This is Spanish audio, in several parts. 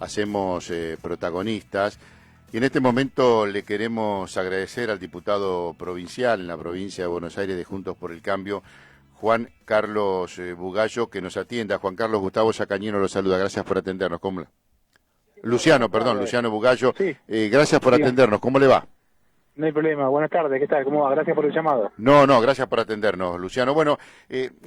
hacemos protagonistas. Y en este momento le queremos agradecer al diputado provincial en la provincia de Buenos Aires de Juntos por el Cambio, Juan Carlos Bugallo, que nos atienda. Juan Carlos, Gustavo Sacañino lo saluda. Gracias por atendernos. ¿Cómo? Luciano Bugallo. Sí. Gracias por atendernos. ¿Cómo le va? No hay problema. Buenas tardes. ¿Qué tal? ¿Cómo va? Gracias por el llamado. No, gracias por atendernos, Luciano. Bueno,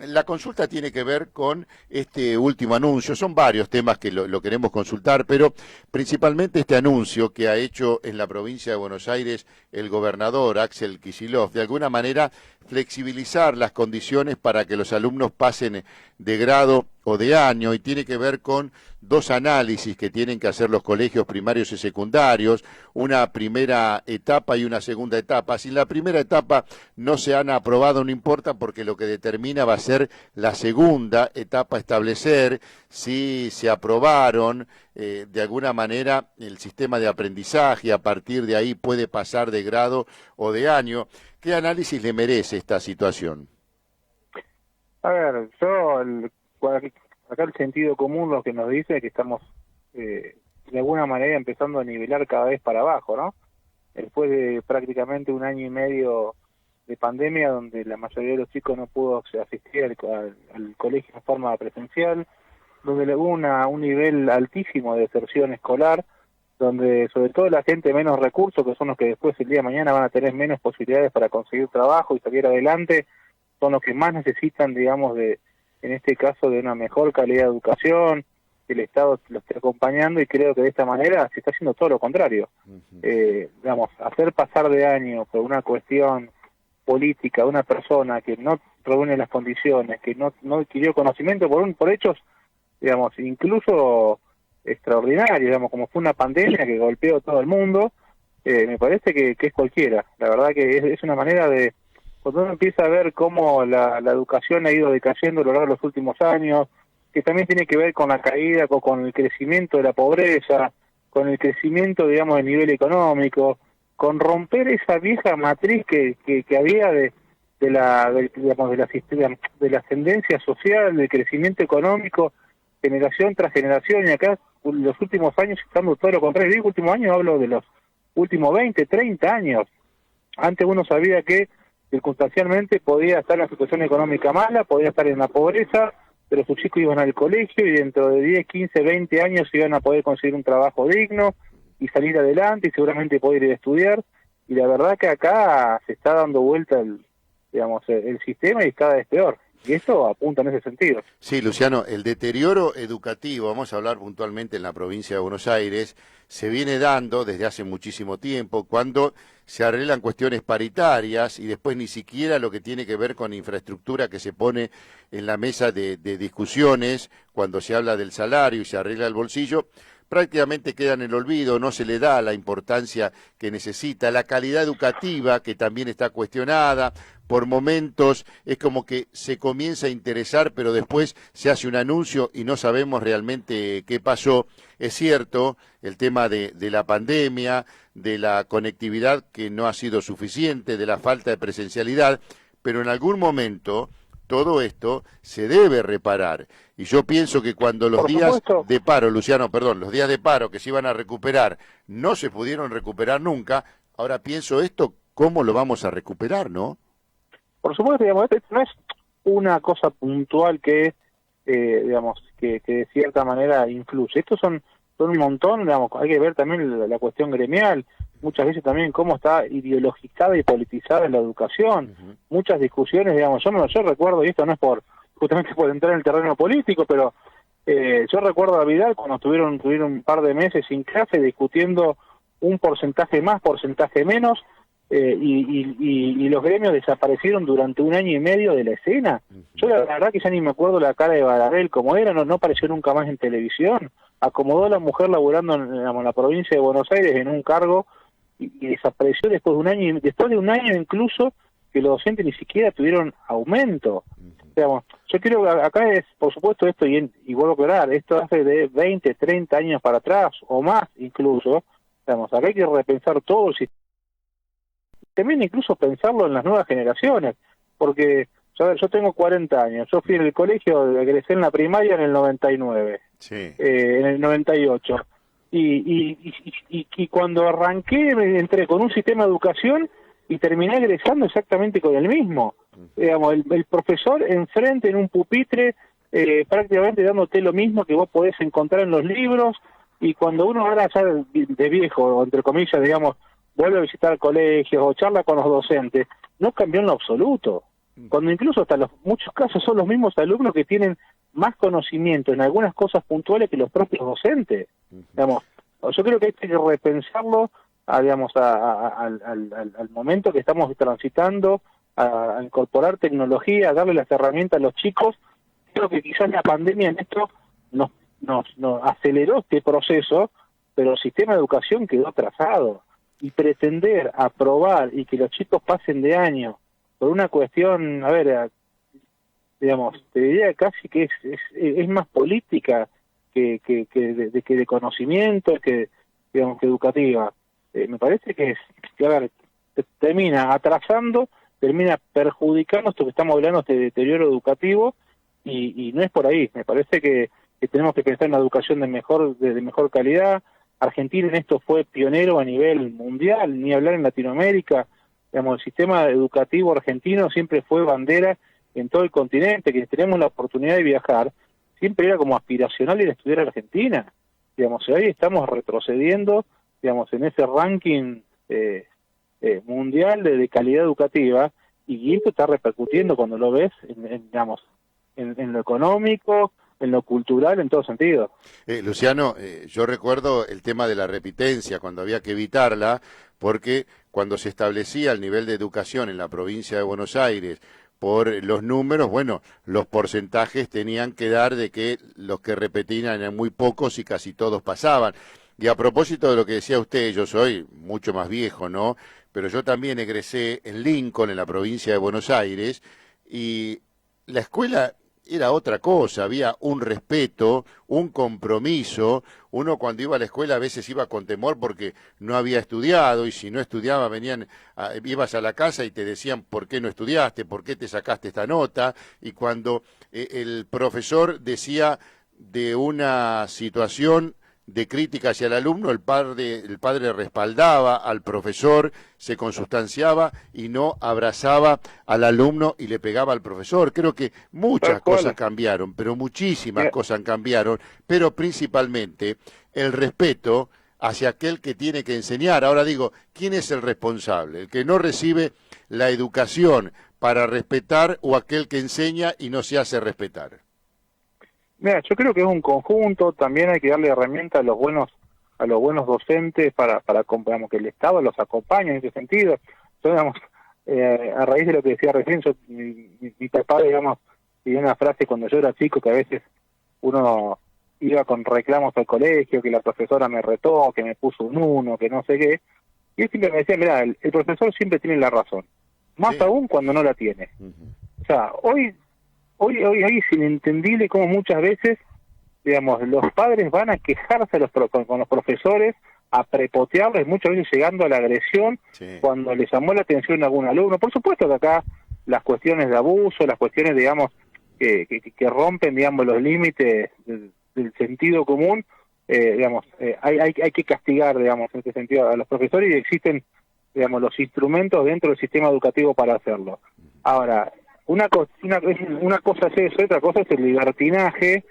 la consulta tiene que ver con este último anuncio. Son varios temas que lo queremos consultar, pero principalmente este anuncio que ha hecho en la provincia de Buenos Aires el gobernador Axel Kicillof, de alguna manera flexibilizar las condiciones para que los alumnos pasen de grado o de año, y tiene que ver con dos análisis que tienen que hacer los colegios primarios y secundarios, una primera etapa y una segunda etapa. Si en la primera etapa no se han aprobado, no importa, porque lo que determina va a ser la segunda etapa, establecer si se aprobaron de alguna manera el sistema de aprendizaje, a partir de ahí puede pasar de grado o de año. ¿Qué análisis le merece esta situación? A ver, acá el sentido común lo que nos dice es que estamos de alguna manera empezando a nivelar cada vez para abajo, ¿no? Después de prácticamente un año y medio de pandemia, donde la mayoría de los chicos no pudo asistir al colegio de forma presencial, donde hubo un nivel altísimo de deserción escolar, donde sobre todo la gente de menos recursos, que son los que después el día de mañana van a tener menos posibilidades para conseguir trabajo y salir adelante, son los que más necesitan, digamos, en este caso, de una mejor calidad de educación, que el Estado los esté acompañando, y creo que de esta manera se está haciendo todo lo contrario. Digamos, hacer pasar de año por una cuestión política de una persona que no reúne las condiciones, que no adquirió conocimiento por hechos, digamos, incluso extraordinarios, digamos, como fue una pandemia que golpeó a todo el mundo, me parece que es cualquiera. La verdad que es una manera de... Cuando uno empieza a ver cómo la educación ha ido decayendo a lo largo de los últimos años, que también tiene que ver con la caída, con el crecimiento de la pobreza, con el crecimiento, digamos, del nivel económico, con romper esa vieja matriz que había de la ascendencia social, del crecimiento económico, generación tras generación, y acá los últimos años estamos todo lo contrario. Digo últimos años, hablo de los últimos 20, 30 años. Antes uno sabía que circunstancialmente podía estar en una situación económica mala, podía estar en la pobreza, pero sus chicos iban al colegio y dentro de 10, 15, 20 años iban a poder conseguir un trabajo digno y salir adelante y seguramente poder ir a estudiar. Y la verdad que acá se está dando vuelta el sistema y cada vez peor. Y esto apunta en ese sentido. Sí, Luciano, el deterioro educativo, vamos a hablar puntualmente en la provincia de Buenos Aires, se viene dando desde hace muchísimo tiempo, cuando se arreglan cuestiones paritarias y después ni siquiera lo que tiene que ver con infraestructura que se pone en la mesa de discusiones, cuando se habla del salario y se arregla el bolsillo, prácticamente queda en el olvido, no se le da la importancia que necesita. La calidad educativa, que también está cuestionada, por momentos es como que se comienza a interesar, pero después se hace un anuncio y no sabemos realmente qué pasó. Es cierto, el tema de la pandemia, de la conectividad que no ha sido suficiente, de la falta de presencialidad, pero en algún momento todo esto se debe reparar. Y yo pienso que cuando los días de paro, Luciano, perdón, los días de paro que se iban a recuperar no se pudieron recuperar nunca, ahora pienso esto, ¿cómo lo vamos a recuperar, no? Por supuesto, digamos, esto no es una cosa puntual que de cierta manera influye. Estos son un montón, digamos, hay que ver también la cuestión gremial, muchas veces también cómo está ideologizada y politizada la educación, muchas discusiones, digamos, yo recuerdo, y esto no es justamente por entrar en el terreno político, pero yo recuerdo a Vidal cuando tuvieron un par de meses sin clase discutiendo un porcentaje más, porcentaje menos, y los gremios desaparecieron durante un año y medio de la escena. Yo la verdad que ya ni me acuerdo la cara de Baradel cómo era, no apareció nunca más en televisión, acomodó a la mujer laburando en la provincia de Buenos Aires en un cargo y desapareció después de un año incluso que los docentes ni siquiera tuvieron aumento. Digamos, yo creo que acá es, por supuesto, esto, y vuelvo a aclarar, esto hace de 20, 30 años para atrás, o más incluso, digamos, acá hay que repensar todo el sistema. También incluso pensarlo en las nuevas generaciones, porque yo tengo 40 años, yo fui en el colegio, egresé en la primaria en el 99, sí. En el 98. y cuando arranqué me entré con un sistema de educación y terminé egresando exactamente con el mismo. Digamos, el profesor enfrente en un pupitre, prácticamente dándote lo mismo que vos podés encontrar en los libros, y cuando uno ahora ya de viejo, o entre comillas, digamos, vuelve a visitar colegios o charla con los docentes, no cambió en lo absoluto. Cuando incluso hasta muchos casos son los mismos alumnos que tienen más conocimiento en algunas cosas puntuales que los propios docentes. Digamos, yo creo que hay que repensarlo digamos, al momento que estamos transitando, a incorporar tecnología, a darle las herramientas a los chicos. Creo que quizás la pandemia en esto nos aceleró este proceso, pero el sistema de educación quedó atrasado. Y pretender aprobar y que los chicos pasen de año por una cuestión, a ver, digamos, te diría casi que es más política que de conocimiento, digamos, que educativa. Me parece que a ver, termina atrasando, termina perjudicando esto que estamos hablando, este deterioro educativo, y no es por ahí. Me parece que tenemos que pensar en una educación de mejor calidad. Argentina en esto fue pionero a nivel mundial, ni hablar en Latinoamérica. Digamos, el sistema educativo argentino siempre fue bandera en todo el continente. Quienes tenemos la oportunidad de viajar, siempre era como aspiracional ir a estudiar a Argentina. Digamos, hoy estamos retrocediendo, digamos, en ese ranking mundial de calidad educativa, y esto está repercutiendo cuando lo ves, digamos, en lo económico, en lo cultural, en todo sentido. Luciano, yo recuerdo el tema de la repitencia, cuando había que evitarla, porque cuando se establecía el nivel de educación en la provincia de Buenos Aires por los números, bueno, los porcentajes tenían que dar de que los que repetían eran muy pocos y casi todos pasaban. Y a propósito de lo que decía usted, yo soy mucho más viejo, ¿no? Pero yo también egresé en Lincoln, en la provincia de Buenos Aires, y la escuela era otra cosa, había un respeto, un compromiso. Uno cuando iba a la escuela a veces iba con temor porque no había estudiado, y si no estudiaba ibas a la casa y te decían por qué no estudiaste, por qué te sacaste esta nota, y cuando el profesor decía de una situación de crítica hacia el alumno, el padre respaldaba al profesor, se consustanciaba y no abrazaba al alumno y le pegaba al profesor. Creo que muchas cosas cambiaron, pero muchísimas cosas cambiaron, pero principalmente el respeto hacia aquel que tiene que enseñar. Ahora digo, ¿quién es el responsable? ¿El que no recibe la educación para respetar, o aquel que enseña y no se hace respetar? Mira, yo creo que es un conjunto. También hay que darle herramientas a los buenos docentes para digamos, que el Estado los acompañe en ese sentido. Yo, digamos, a raíz de lo que decía recién, mi papá, digamos, tenía una frase cuando yo era chico, que a veces uno iba con reclamos al colegio, que la profesora me retó, que me puso un 1, que no sé qué, y él siempre me decía, mira, el profesor siempre tiene la razón, más aún cuando no la tiene. O sea, hoy es inentendible cómo muchas veces, digamos, los padres van a quejarse con los profesores, a prepotearles, muchas veces llegando a la agresión cuando les llamó la atención a algún alumno. Por supuesto que acá las cuestiones de abuso, las cuestiones, digamos, que rompen, digamos, los límites del sentido común, digamos, hay que castigar, digamos, en este sentido a los profesores, y existen, digamos, los instrumentos dentro del sistema educativo para hacerlo. Ahora, una cosa es eso, otra cosa es el libertinaje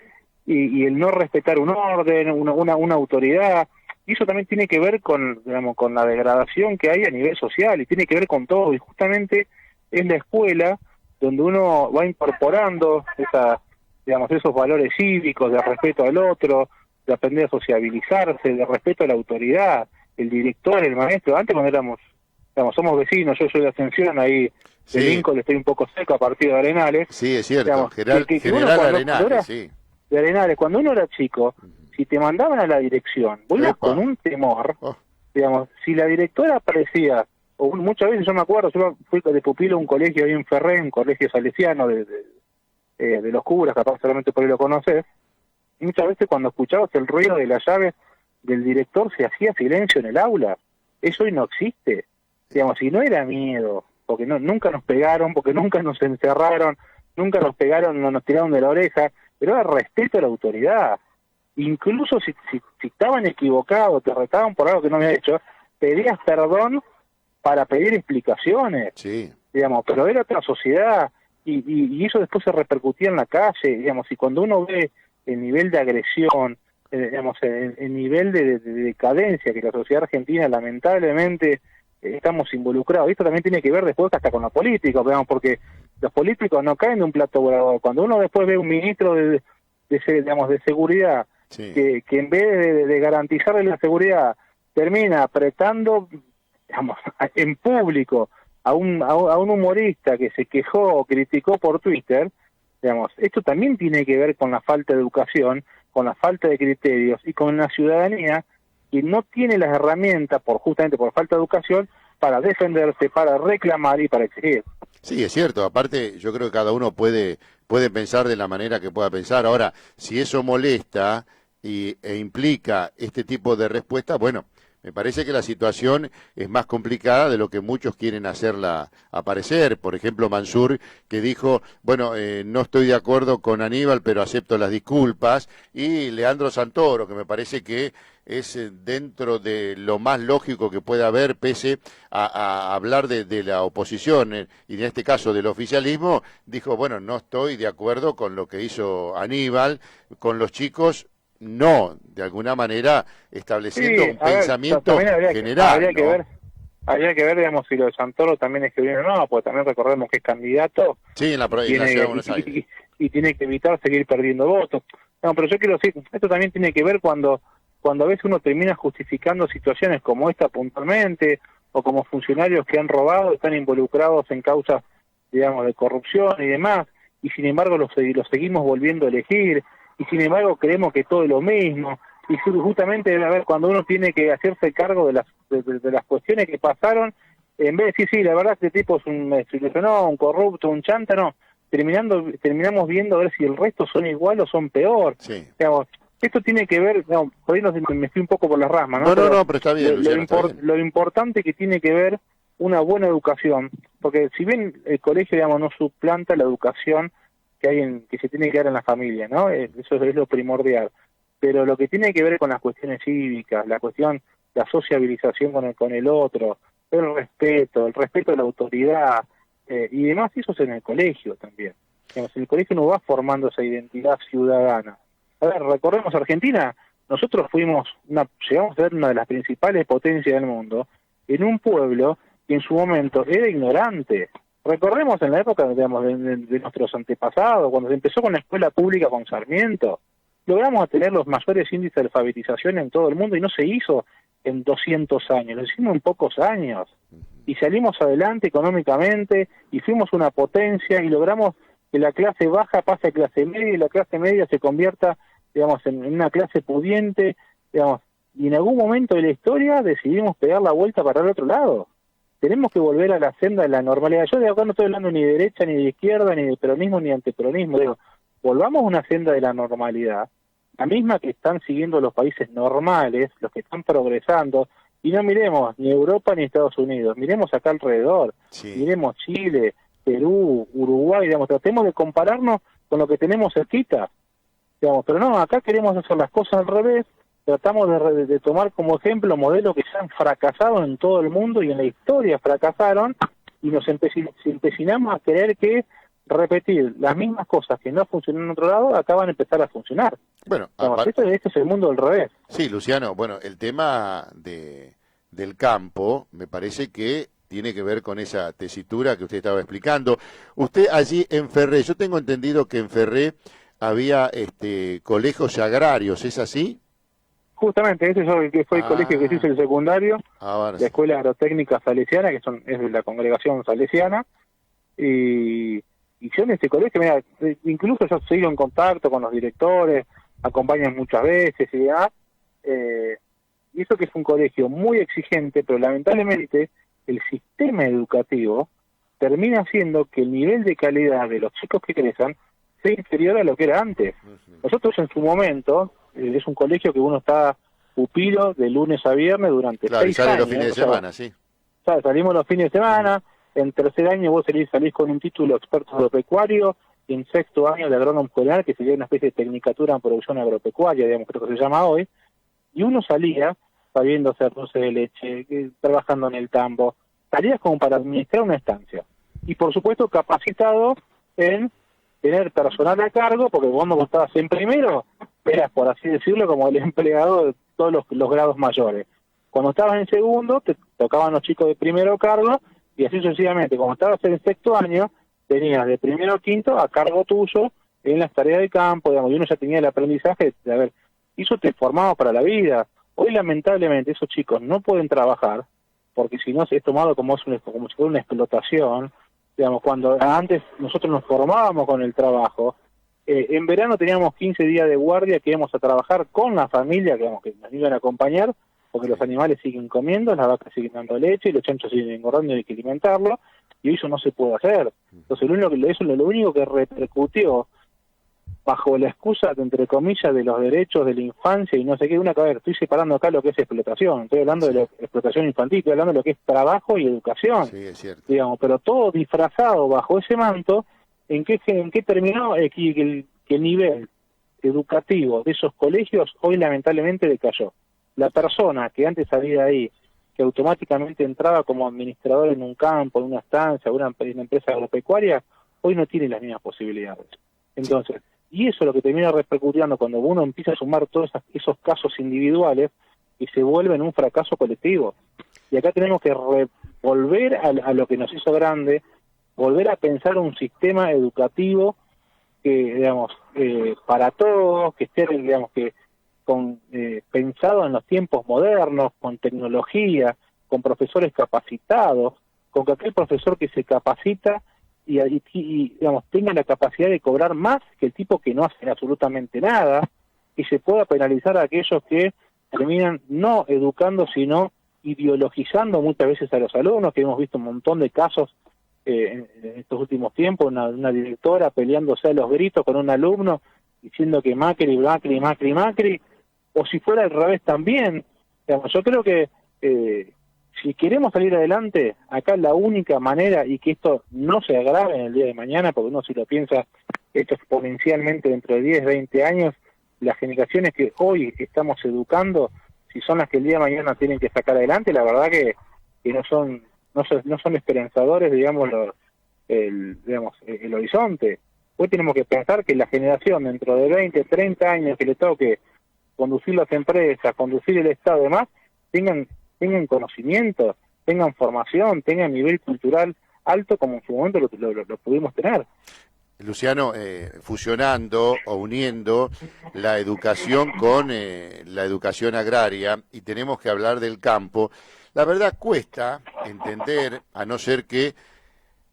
y el no respetar un orden, una autoridad. Y eso también tiene que ver con, digamos, con la degradación que hay a nivel social, y tiene que ver con todo. Y justamente es la escuela donde uno va incorporando esos valores cívicos, de respeto al otro, de aprender a sociabilizarse, de respeto a la autoridad, el director, el maestro. Antes, cuando somos vecinos, yo soy de Ascensión, ahí de Lincoln, estoy un poco seco a partir de Arenales. Sí, es cierto, digamos, General Arenales, sí. De Arenales, cuando uno era chico, si te mandaban a la dirección, vos ibas con un temor, digamos, si la directora aparecía, o muchas veces yo me acuerdo, yo fui de pupilo a un colegio ahí en Ferré, un colegio salesiano de los curas, capaz solamente por ahí lo conoces, y muchas veces cuando escuchabas el ruido de la llave del director se hacía silencio en el aula. Eso hoy no existe. Digamos, y no era miedo, porque nunca nos pegaron, porque nunca nos encerraron, nunca nos pegaron, no nos tiraron de la oreja, pero era respeto a la autoridad. incluso si estaban equivocados, te retaban por algo que no había hecho, pedías perdón para pedir explicaciones, Sí. digamos, pero era otra sociedad, y eso después se repercutía en la calle, digamos, y cuando uno ve el nivel de agresión, digamos, el nivel de decadencia que la sociedad argentina lamentablemente estamos involucrados, esto también tiene que ver después hasta con los políticos, digamos, porque los políticos no caen de un plato volador. Cuando uno después ve un ministro digamos, de seguridad, Sí. que en vez de garantizarle la seguridad, termina apretando, digamos, en público a un humorista que se quejó o criticó por Twitter, digamos, esto también tiene que ver con la falta de educación, con la falta de criterios y con la ciudadanía que no tiene las herramientas, justamente por falta de educación, para defenderse, para reclamar y para exigir. Sí, es cierto. Aparte, yo creo que cada uno puede pensar de la manera que pueda pensar. Ahora, si eso molesta e implica este tipo de respuesta, bueno, me parece que la situación es más complicada de lo que muchos quieren hacerla aparecer. Por ejemplo, Mansur, que dijo, bueno, no estoy de acuerdo con Aníbal, pero acepto las disculpas. Y Leandro Santoro, que me parece que es dentro de lo más lógico que pueda haber, pese a hablar de la oposición, y en este caso del oficialismo, dijo, bueno, no estoy de acuerdo con lo que hizo Aníbal, con los chicos, no, de alguna manera estableciendo un pensamiento general. Habría que ver, digamos, si lo de Santoro también es que viene o no, porque también recordemos que es candidato. Sí, en la Ciudad de Buenos Aires. Y tiene que evitar seguir perdiendo votos. No, pero yo quiero decir, esto también tiene que ver cuando a veces uno termina justificando situaciones como esta puntualmente, o como funcionarios que han robado, están involucrados en causas, digamos, de corrupción y demás, y sin embargo los seguimos volviendo a elegir, y sin embargo creemos que todo es lo mismo, y justamente a ver, cuando uno tiene que hacerse cargo de las cuestiones que pasaron, en vez de decir, sí, la verdad este tipo es un desilusionado, un corrupto, un chanta, no, terminamos viendo a ver si el resto son igual o son peor. Sí. Digamos, esto tiene que ver, no, por ahí me fui un poco por las ramas, ¿no? No, pero está bien, Luciano, está bien. Lo importante que tiene que ver una buena educación, porque si bien el colegio, digamos, no suplanta la educación que se tiene que dar en la familia, ¿no? Eso es lo primordial. Pero lo que tiene que ver con las cuestiones cívicas, la sociabilización con el otro, el respeto a la autoridad, y demás, eso es en el colegio también. Digamos, en el colegio uno va formando esa identidad ciudadana. A ver, recordemos Argentina, nosotros llegamos a ser una de las principales potencias del mundo, en un pueblo que en su momento era ignorante. Recordemos en la época, digamos, de nuestros antepasados, cuando se empezó con la escuela pública con Sarmiento, logramos tener los mayores índices de alfabetización en todo el mundo y no se hizo en 200 años, lo hicimos en pocos años. Y salimos adelante económicamente y fuimos una potencia y logramos que la clase baja pase a clase media y la clase media se convierta, digamos, en una clase pudiente, digamos, y en algún momento de la historia decidimos pegar la vuelta para el otro lado. Tenemos que volver a la senda de la normalidad. Yo de acá no estoy hablando ni de derecha, ni de izquierda, ni de peronismo, ni de antiperonismo. Digo, volvamos a una senda de la normalidad, la misma que están siguiendo los países normales, los que están progresando, y no miremos ni Europa ni Estados Unidos, miremos acá alrededor, Sí. miremos Chile, Perú, Uruguay, digamos, tratemos de compararnos con lo que tenemos cerquita, digamos, pero no, acá queremos hacer las cosas al revés, tratamos de tomar como ejemplo modelos que ya han fracasado en todo el mundo y en la historia fracasaron, y nos empecinamos a querer que repetir las mismas cosas que no funcionan en otro lado, acá van a empezar a funcionar. Bueno, este es el mundo al revés. Sí, Luciano, bueno, el tema del campo me parece que tiene que ver con esa tesitura que usted estaba explicando. Usted allí en Ferré, yo tengo entendido que en Ferré había colegios agrarios, ¿es así? Justamente, ese fue el colegio que se hizo el secundario, la Escuela Agrotécnica Salesiana, es de la congregación salesiana, y yo en ese colegio, mira, incluso yo sigo en contacto con los directores, acompañan muchas veces y demás, y eso que es un colegio muy exigente, pero lamentablemente el sistema educativo termina haciendo que el nivel de calidad de los chicos que ingresan sea inferior a lo que era antes. Nosotros en su momento, es un colegio que uno está pupilo de lunes a viernes durante 6 años. Claro, y sale los fines de semana, sí. Salimos los fines de semana, en tercer año vos salís con un título experto agropecuario, y en sexto año de agrónomo escolar, que sería una especie de tecnicatura en producción agropecuaria, digamos, creo que se llama hoy, y uno salía sabiendo hacer dulce de leche, trabajando en el campo, salías como para administrar una estancia, y por supuesto capacitado en tener personal a cargo, porque cuando estabas en primero, eras, por así decirlo, como el empleado de todos los grados mayores. Cuando estabas en segundo, te tocaban los chicos de primero a cargo, y así sucesivamente. Cuando estabas en el sexto año, tenías de primero a quinto a cargo tuyo en las tareas de campo, digamos, y uno ya tenía el aprendizaje de, a ver, eso te formaba para la vida. Hoy, lamentablemente, esos chicos no pueden trabajar, porque si no es tomado como si fuera una explotación. Digamos, cuando antes nosotros nos formábamos con el trabajo, en verano teníamos 15 días de guardia que íbamos a trabajar con la familia, digamos, que nos iban a acompañar, porque los animales siguen comiendo, las vacas siguen dando leche, los chanchos siguen engordando y hay que alimentarlo, y eso no se puede hacer. Entonces, lo único que repercutió bajo la excusa, entre comillas, de los derechos de la infancia y no sé qué, a ver, estoy separando acá lo que es explotación, estoy hablando de la explotación infantil, estoy hablando de lo que es trabajo y educación, Sí, es cierto. digamos, pero todo disfrazado bajo ese manto. ¿En qué terminó? Que el nivel educativo de esos colegios hoy lamentablemente decayó. La persona que antes salía de ahí, que automáticamente entraba como administrador en un campo, en una estancia, en una empresa agropecuaria, hoy no tiene las mismas posibilidades. Entonces, y eso es lo que termina repercutiendo cuando uno empieza a sumar todos esos casos individuales y se vuelve en un fracaso colectivo. Y acá tenemos que volver a lo que nos hizo grande, volver a pensar un sistema educativo que, digamos, para todos, que esté, digamos, que pensado en los tiempos modernos, con tecnología, con profesores capacitados, con que aquel profesor que se capacita y digamos, tenga la capacidad de cobrar más que el tipo que no hace absolutamente nada, y se pueda penalizar a aquellos que terminan no educando, sino ideologizando muchas veces a los alumnos, que hemos visto un montón de casos en estos últimos tiempos, una directora peleándose a los gritos con un alumno, diciendo que Macri, Macri, Macri, Macri, o si fuera al revés también. Digamos, yo creo que si queremos salir adelante, acá la única manera, y que esto no se agrave en el día de mañana, porque uno si lo piensa, esto exponencialmente dentro de 10, 20 años, las generaciones que hoy estamos educando, si son las que el día de mañana tienen que sacar adelante, la verdad que no son esperanzadores, digamos, el horizonte. Hoy tenemos que pensar que la generación dentro de 20, 30 años que le toque conducir las empresas, conducir el Estado y demás, tengan conocimiento, tengan formación, tengan nivel cultural alto como en su momento lo pudimos tener. Luciano, fusionando o uniendo la educación con la educación agraria, y tenemos que hablar del campo, la verdad cuesta entender, a no ser que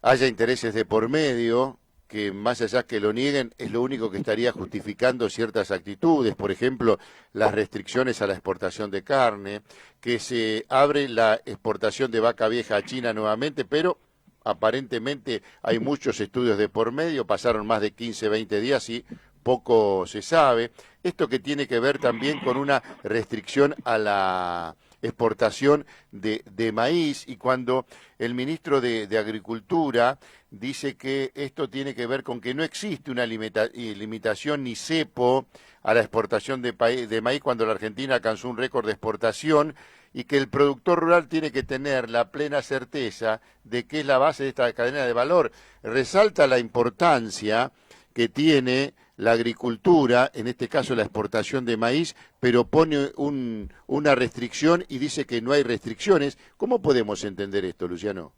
haya intereses de por medio, que más allá que lo nieguen, es lo único que estaría justificando ciertas actitudes, por ejemplo, las restricciones a la exportación de carne, que se abre la exportación de vaca vieja a China nuevamente, pero aparentemente hay muchos estudios de por medio, pasaron más de 15, 20 días y poco se sabe. Esto que tiene que ver también con una restricción a la exportación de maíz, y cuando el ministro de Agricultura dice que esto tiene que ver con que no existe una limitación ni cepo a la exportación de maíz cuando la Argentina alcanzó un récord de exportación, y que el productor rural tiene que tener la plena certeza de que es la base de esta cadena de valor. Resalta la importancia que tiene la agricultura, en este caso la exportación de maíz, pero pone una restricción y dice que no hay restricciones. ¿Cómo podemos entender esto, Luciano?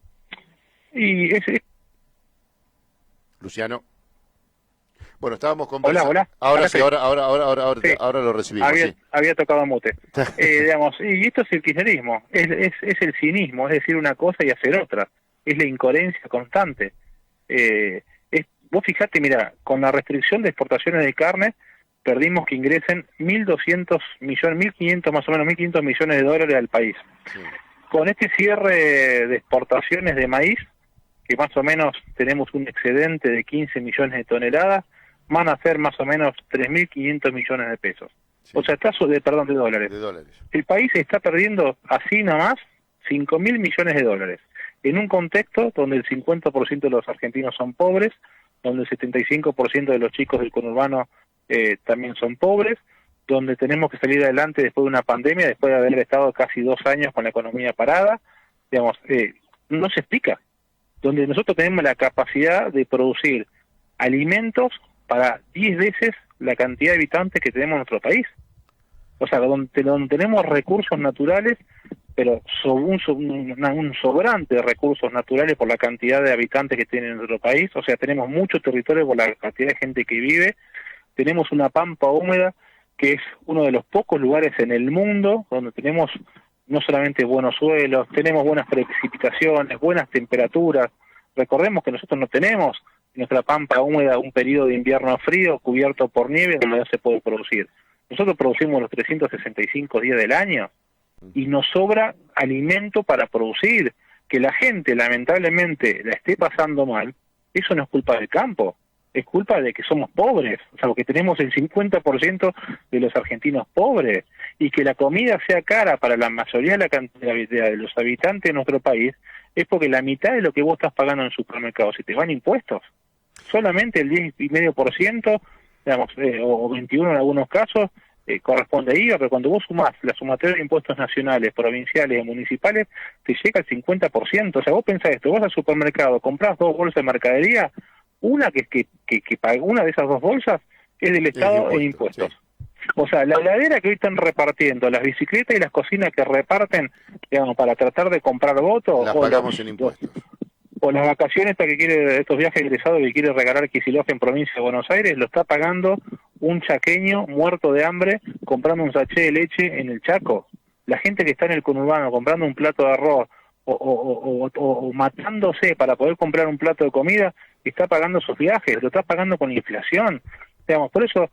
Luciano. Bueno, estábamos conversando. Hola. Ahora sí, Sí. ahora lo recibimos. Había tocado mute. Digamos, y esto es el kirchnerismo, es el cinismo, es decir una cosa y hacer otra, es la incoherencia constante. Vos fijate, mira, con la restricción de exportaciones de carne, perdimos que ingresen 1.200 millones, 1.500 más o menos, 1.500 millones de dólares al país. Sí. Con este cierre de exportaciones de maíz, que más o menos tenemos un excedente de 15 millones de toneladas, van a ser más o menos 3.500 millones de pesos. Sí. O sea, de dólares. De dólares. El país está perdiendo así nomás 5.000 millones de dólares, en un contexto donde el 50% de los argentinos son pobres, donde el 75% de los chicos del conurbano también son pobres, donde tenemos que salir adelante después de una pandemia, después de haber estado casi 2 años con la economía parada, digamos, no se explica, donde nosotros tenemos la capacidad de producir alimentos para 10 veces la cantidad de habitantes que tenemos en nuestro país. O sea, donde tenemos recursos naturales, pero un sobrante de recursos naturales por la cantidad de habitantes que tiene nuestro país. O sea, tenemos mucho territorio por la cantidad de gente que vive. Tenemos una pampa húmeda, que es uno de los pocos lugares en el mundo donde tenemos no solamente buenos suelos, tenemos buenas precipitaciones, buenas temperaturas. Recordemos que nosotros no tenemos en nuestra pampa húmeda un periodo de invierno frío cubierto por nieve donde no se puede producir. Nosotros producimos los 365 días del año y nos sobra alimento para producir. Que la gente lamentablemente la esté pasando mal, eso no es culpa del campo, es culpa de que somos pobres, o sea, porque tenemos el 50% de los argentinos pobres, y que la comida sea cara para la mayoría de la cantidad de los habitantes de nuestro país, es porque la mitad de lo que vos estás pagando en el supermercado, si te van impuestos, solamente el 10,5%, digamos, o 21 en algunos casos, corresponde a IVA, pero cuando vos sumás la sumatoria de impuestos nacionales, provinciales y municipales, te llega al 50%. O sea, vos pensás esto, vos al supermercado comprás 2 bolsas de mercadería, una una de esas 2 bolsas es del Estado en impuestos. Sí. O sea, la heladera que hoy están repartiendo, las bicicletas y las cocinas que reparten, digamos, para tratar de comprar votos, las pagamos en impuestos. O las vacaciones estos viajes egresados que quiere regalar Kicillof en provincia de Buenos Aires, lo está pagando un chaqueño muerto de hambre comprando un sachet de leche en el Chaco. La gente que está en el conurbano comprando un plato de arroz o matándose para poder comprar un plato de comida, está pagando sus viajes, lo está pagando con inflación. Digamos, por eso,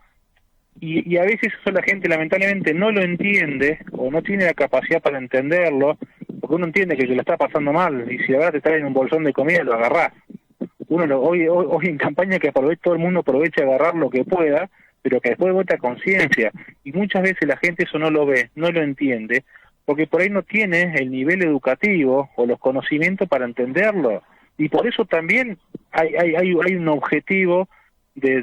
y a veces eso la gente lamentablemente no lo entiende o no tiene la capacidad para entenderlo, porque uno entiende que lo está pasando mal, y si ahora te traen un bolsón de comida, lo agarrás. Hoy en campaña que todo el mundo aprovecha a agarrar lo que pueda, pero que después vota conciencia, y muchas veces la gente eso no lo ve, no lo entiende, porque por ahí no tiene el nivel educativo o los conocimientos para entenderlo, y por eso también hay un objetivo de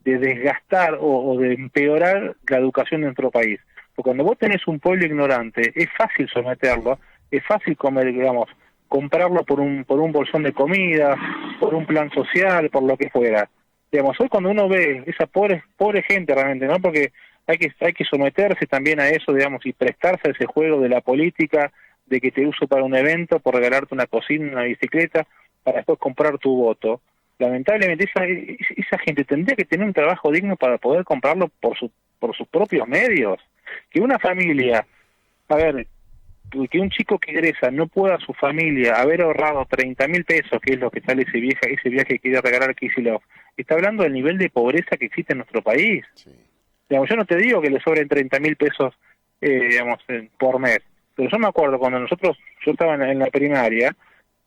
desgastar o de empeorar la educación de nuestro país. Porque cuando vos tenés un pueblo ignorante, es fácil someterlo, es fácil comprarlo por un bolsón de comida, por un plan social, por lo que fuera. Digamos, hoy cuando uno ve esa pobre gente realmente, ¿no? Porque hay que someterse también a eso, digamos, y prestarse a ese juego de la política, de que te uso para un evento, por regalarte una cocina, una bicicleta, para después comprar tu voto. Lamentablemente esa gente tendría que tener un trabajo digno para poder comprarlo por sus propios medios. Que una familia, que un chico que egresa no pueda su familia haber ahorrado 30.000 pesos, que es lo que sale ese viaje que quiere regalar Kicillof, está hablando del nivel de pobreza que existe en nuestro país. Sí. Digamos, yo no te digo que le sobren 30.000 pesos por mes, pero yo me acuerdo cuando yo estaba en la primaria,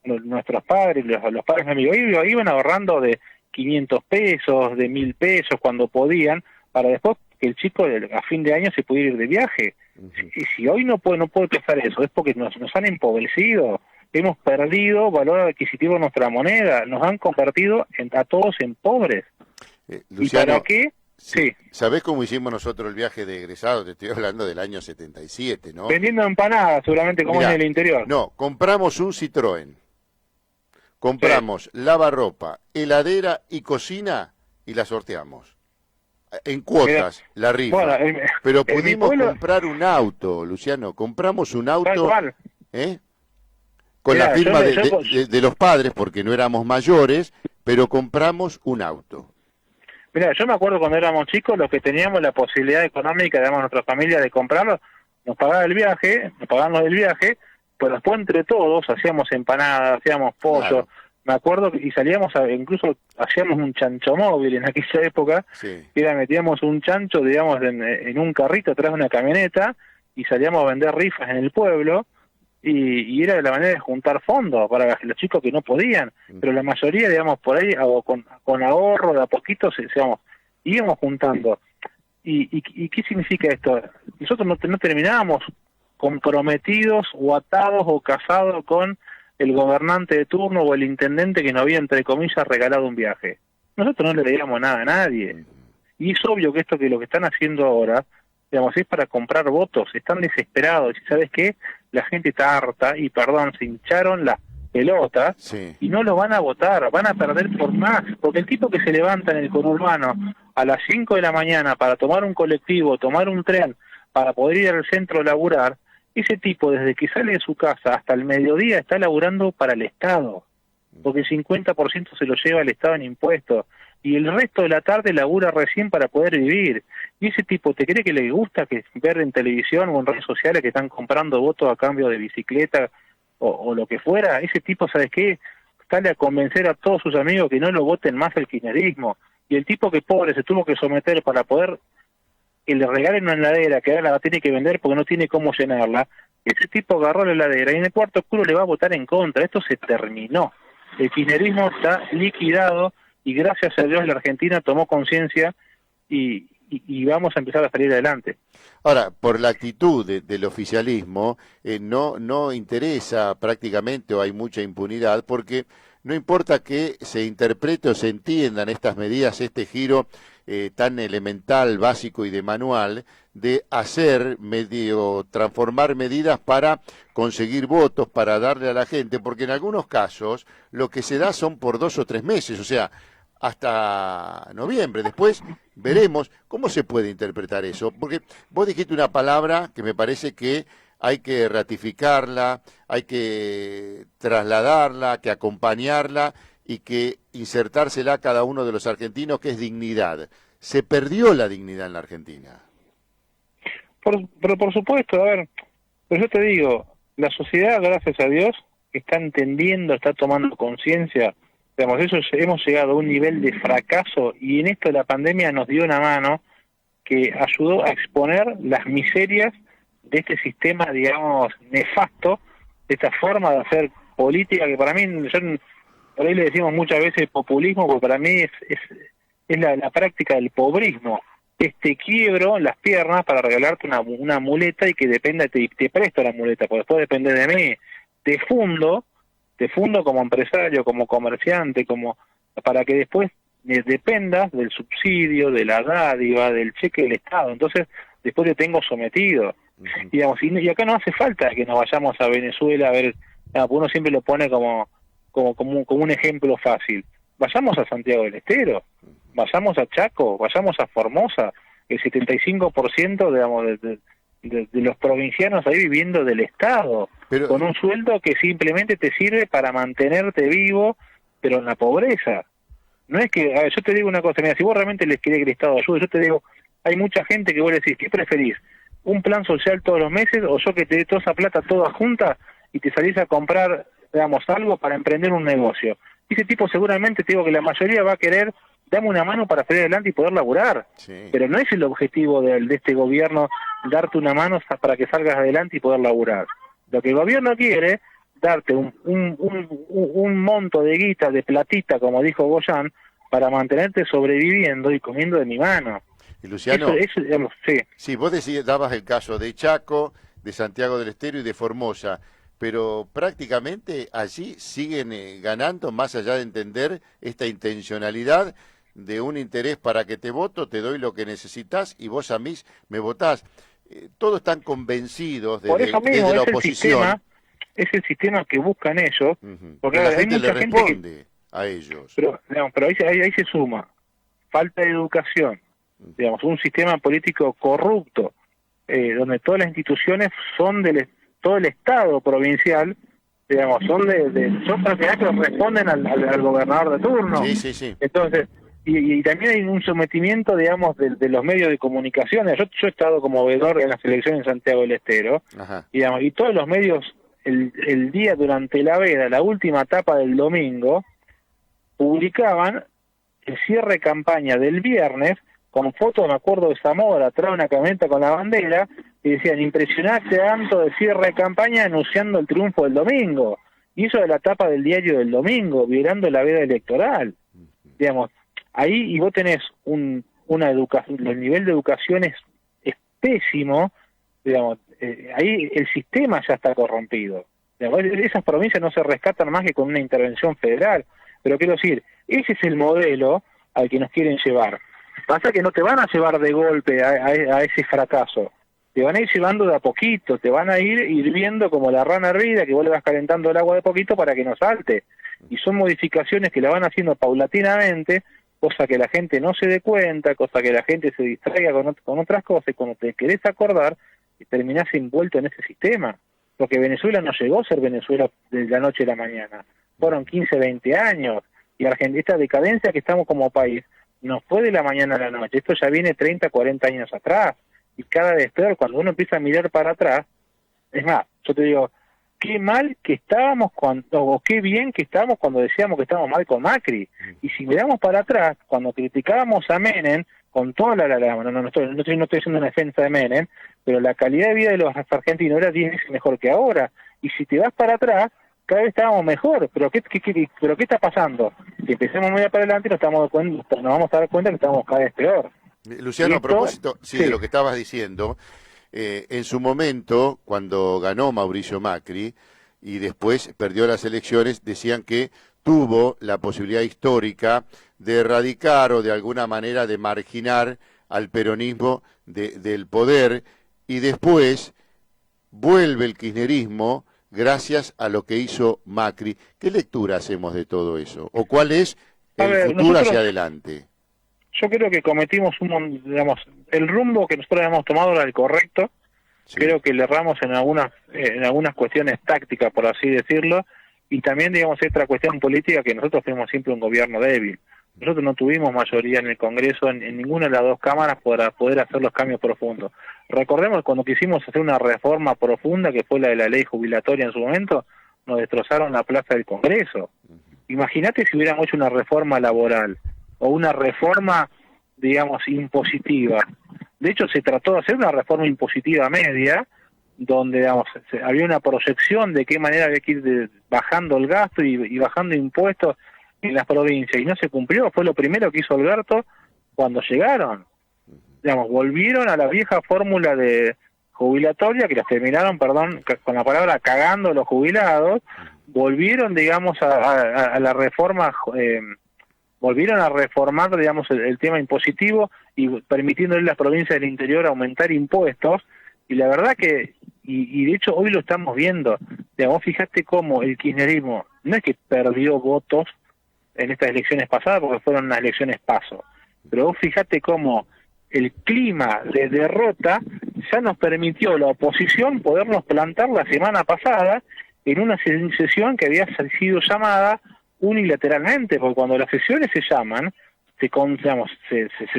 nuestros padres, los padres de amigos, iban ahorrando de 500 pesos, de 1.000 pesos cuando podían, para después que el chico a fin de año se pudiera ir de viaje. Y si hoy no puede pasar eso, es porque nos han empobrecido, hemos perdido valor adquisitivo de nuestra moneda, nos han convertido a todos en pobres. Luciano, ¿y para qué? Sí. ¿Sabés cómo hicimos nosotros el viaje de egresado? Te estoy hablando del año 77, ¿no? Vendiendo empanadas, seguramente, como en el interior. No, compramos un Citroën, compramos lavarropa, heladera y cocina y la sorteamos. En cuotas, la rifa. Bueno, pero pudimos comprar un auto, Luciano. Compramos un auto con la firma de los padres, porque no éramos mayores, pero compramos un auto. Mira, yo me acuerdo cuando éramos chicos, los que teníamos la posibilidad económica, digamos, nuestra familia de comprarlo, nos pagaban el viaje, pero después entre todos hacíamos empanadas, hacíamos pollo. Claro. Me acuerdo y salíamos incluso hacíamos un chancho móvil en aquella época, sí. Metíamos un chancho, digamos, en un carrito atrás de una camioneta y salíamos a vender rifas en el pueblo y era la manera de juntar fondos para los chicos que no podían, pero la mayoría, digamos, por ahí con ahorro de a poquito, íbamos juntando. ¿Y qué significa esto? Nosotros no terminábamos comprometidos o atados o casados con el gobernante de turno o el intendente que nos había, entre comillas, regalado un viaje. Nosotros no le debíamos nada a nadie. Y es obvio que esto, que lo que están haciendo ahora, digamos, es para comprar votos, están desesperados. ¿Y sabes qué? La gente está harta y, perdón, se hincharon las pelotas y no lo van a votar, van a perder por más, porque el tipo que se levanta en el conurbano a las 5 de la mañana para tomar un colectivo, tomar un tren, para poder ir al centro a laburar, ese tipo desde que sale de su casa hasta el mediodía está laburando para el Estado, porque el 50% se lo lleva el Estado en impuestos, y el resto de la tarde labura recién para poder vivir. Y ese tipo, ¿te cree que le gusta que ver en televisión o en redes sociales que están comprando votos a cambio de bicicleta o lo que fuera? Ese tipo, ¿sabes qué? Sale a convencer a todos sus amigos que no lo voten más al kirchnerismo. Y el tipo que pobre se tuvo que someter para poder que le regalen una heladera, que ahora la tiene que vender porque no tiene cómo llenarla, ese tipo agarró la heladera y en el cuarto oscuro le va a votar en contra. Esto se terminó. El kirchnerismo está liquidado y gracias a Dios la Argentina tomó conciencia y vamos a empezar a salir adelante. Ahora, por la actitud del oficialismo, no interesa prácticamente, o hay mucha impunidad, porque no importa que se interprete o se entiendan estas medidas, este giro tan elemental, básico y de manual, de transformar medidas para conseguir votos, para darle a la gente, porque en algunos casos lo que se da son por 2 o 3 meses, o sea, hasta noviembre. Después veremos cómo se puede interpretar eso, porque vos dijiste una palabra que me parece que hay que ratificarla, hay que trasladarla, que acompañarla y que insertársela a cada uno de los argentinos, que es dignidad. Se perdió la dignidad en la Argentina. Pero por supuesto, a ver, pero yo te digo, la sociedad, gracias a Dios, está entendiendo, está tomando conciencia. Digamos, hemos llegado a un nivel de fracaso y en esto la pandemia nos dio una mano que ayudó a exponer las miserias de este sistema, digamos, nefasto, de esta forma de hacer política que para mí, por ahí le decimos muchas veces populismo, porque para mí es la práctica del pobrismo. Te quiebro las piernas para regalarte una muleta y que dependa, te presto la muleta, porque después depende de mí. Te fundo como empresario, como comerciante, para que después dependas del subsidio, de la dádiva, del cheque del Estado. Entonces, después te tengo sometido. Digamos, y acá no hace falta que nos vayamos a Venezuela a ver, uno siempre lo pone como un ejemplo fácil. Vayamos a Santiago del Estero, vayamos a Chaco, vayamos a Formosa, el 75% digamos, de los provincianos ahí viviendo del Estado, con un sueldo que simplemente te sirve para mantenerte vivo, pero en la pobreza. No es que, a ver, yo te digo una cosa, mira, si vos realmente les querés que el Estado ayude, yo te digo, hay mucha gente que vos le decís, ¿qué preferís? ¿Un plan social todos los meses o yo que te dé toda esa plata toda junta y te salís a comprar, digamos, algo para emprender un negocio? Y ese tipo seguramente, te digo que la mayoría va a querer, dame una mano para salir adelante y poder laburar. Sí. Pero no es el objetivo de este gobierno darte una mano para que salgas adelante y poder laburar. Lo que el gobierno quiere, darte un monto de guita, de platita, como dijo Goyan, para mantenerte sobreviviendo y comiendo de mi mano. Y Luciano, eso, digamos, sí. Sí, vos dabas el caso de Chaco, de Santiago del Estero y de Formosa, pero prácticamente allí siguen ganando, más allá de entender esta intencionalidad de un interés para que te voto, te doy lo que necesitas y vos a mí me votás. Todos están convencidos desde la oposición. Es el sistema que buscan ellos, porque la gente hay mucha le gente responde a ellos. Pero ahí se suma falta de educación, digamos, un sistema político corrupto, donde todas las instituciones son todo el Estado provincial, digamos, son propiedades que responden al gobernador de turno. Sí. Entonces, y también hay un sometimiento, digamos, de los medios de comunicación. Yo he estado como veedor en las elecciones en Santiago del Estero, digamos, y todos los medios, el día durante la veda, la última etapa del domingo, publicaban el cierre de campaña del viernes con fotos, me acuerdo, de Zamora atrás de una camioneta con la bandera, y decían, impresionante tanto de cierre de campaña anunciando el triunfo del domingo. Y eso de la tapa del diario del domingo, violando la veda electoral. Digamos, ahí, y vos tenés una educación, el nivel de educación es pésimo, digamos, ahí el sistema ya está corrompido. Digamos, esas provincias no se rescatan más que con una intervención federal. Pero quiero decir, ese es el modelo al que nos quieren llevar. Pasa que no te van a llevar de golpe a ese fracaso. Te van a ir llevando de a poquito, te van a ir hirviendo como la rana hervida, que vos le vas calentando el agua de poquito para que no salte. Y son modificaciones que la van haciendo paulatinamente, cosa que la gente no se dé cuenta, cosa que la gente se distraiga con otras cosas, y cuando te querés acordar, terminás envuelto en ese sistema. Porque Venezuela no llegó a ser Venezuela de la noche a la mañana. Fueron 15, 20 años. Y esta decadencia que estamos como país no fue de la mañana a la noche. Esto ya viene 30, 40 años atrás. Y cada vez peor, cuando uno empieza a mirar para atrás, es más, yo te digo, qué mal que estábamos o qué bien que estábamos cuando decíamos que estábamos mal con Macri. Y si miramos para atrás, cuando criticábamos a Menem, con toda no estoy haciendo una defensa de Menem, pero la calidad de vida de los argentinos era 10 veces mejor que ahora. Y si te vas para atrás, cada vez estábamos mejor. ¿Pero qué está pasando? Si empecemos muy para adelante, nos vamos a dar cuenta que estamos cada vez peor. Luciano, a propósito de lo que estabas diciendo, en su momento, cuando ganó Mauricio Macri y después perdió las elecciones, decían que tuvo la posibilidad histórica de erradicar o de alguna manera de marginar al peronismo del poder, y después vuelve el kirchnerismo gracias a lo que hizo Macri. ¿Qué lectura hacemos de todo eso? ¿O cuál es el futuro hacia adelante? Yo creo que cometimos el rumbo que nosotros habíamos tomado era el correcto. Sí. Creo que le erramos en algunas cuestiones tácticas, por así decirlo, y también, digamos, otra cuestión política, que nosotros fuimos siempre un gobierno débil. Nosotros no tuvimos mayoría en el Congreso, en ninguna de las dos cámaras, para poder hacer los cambios profundos. Recordemos cuando quisimos hacer una reforma profunda, que fue la de la ley jubilatoria en su momento, nos destrozaron la plaza del Congreso. Imagínate si hubiéramos hecho una reforma laboral, o una reforma, digamos, impositiva. De hecho, se trató de hacer una reforma impositiva media, donde, digamos, había una proyección de qué manera había que ir bajando el gasto y bajando impuestos en las provincias, y no se cumplió. Fue lo primero que hizo Alberto cuando llegaron. Digamos, volvieron a la vieja fórmula de jubilatoria, que las terminaron, perdón, con la palabra cagando los jubilados, volvieron, digamos, a la reforma... volvieron a reformar, digamos, el tema impositivo y permitiéndole a las provincias del interior aumentar impuestos, y la verdad que, y de hecho hoy lo estamos viendo, digamos, fíjate cómo el kirchnerismo no es que perdió votos en estas elecciones pasadas, porque fueron unas elecciones paso, pero vos fíjate cómo el clima de derrota ya nos permitió la oposición podernos plantar la semana pasada en una sesión que había sido llamada unilateralmente, porque cuando las sesiones se llaman, se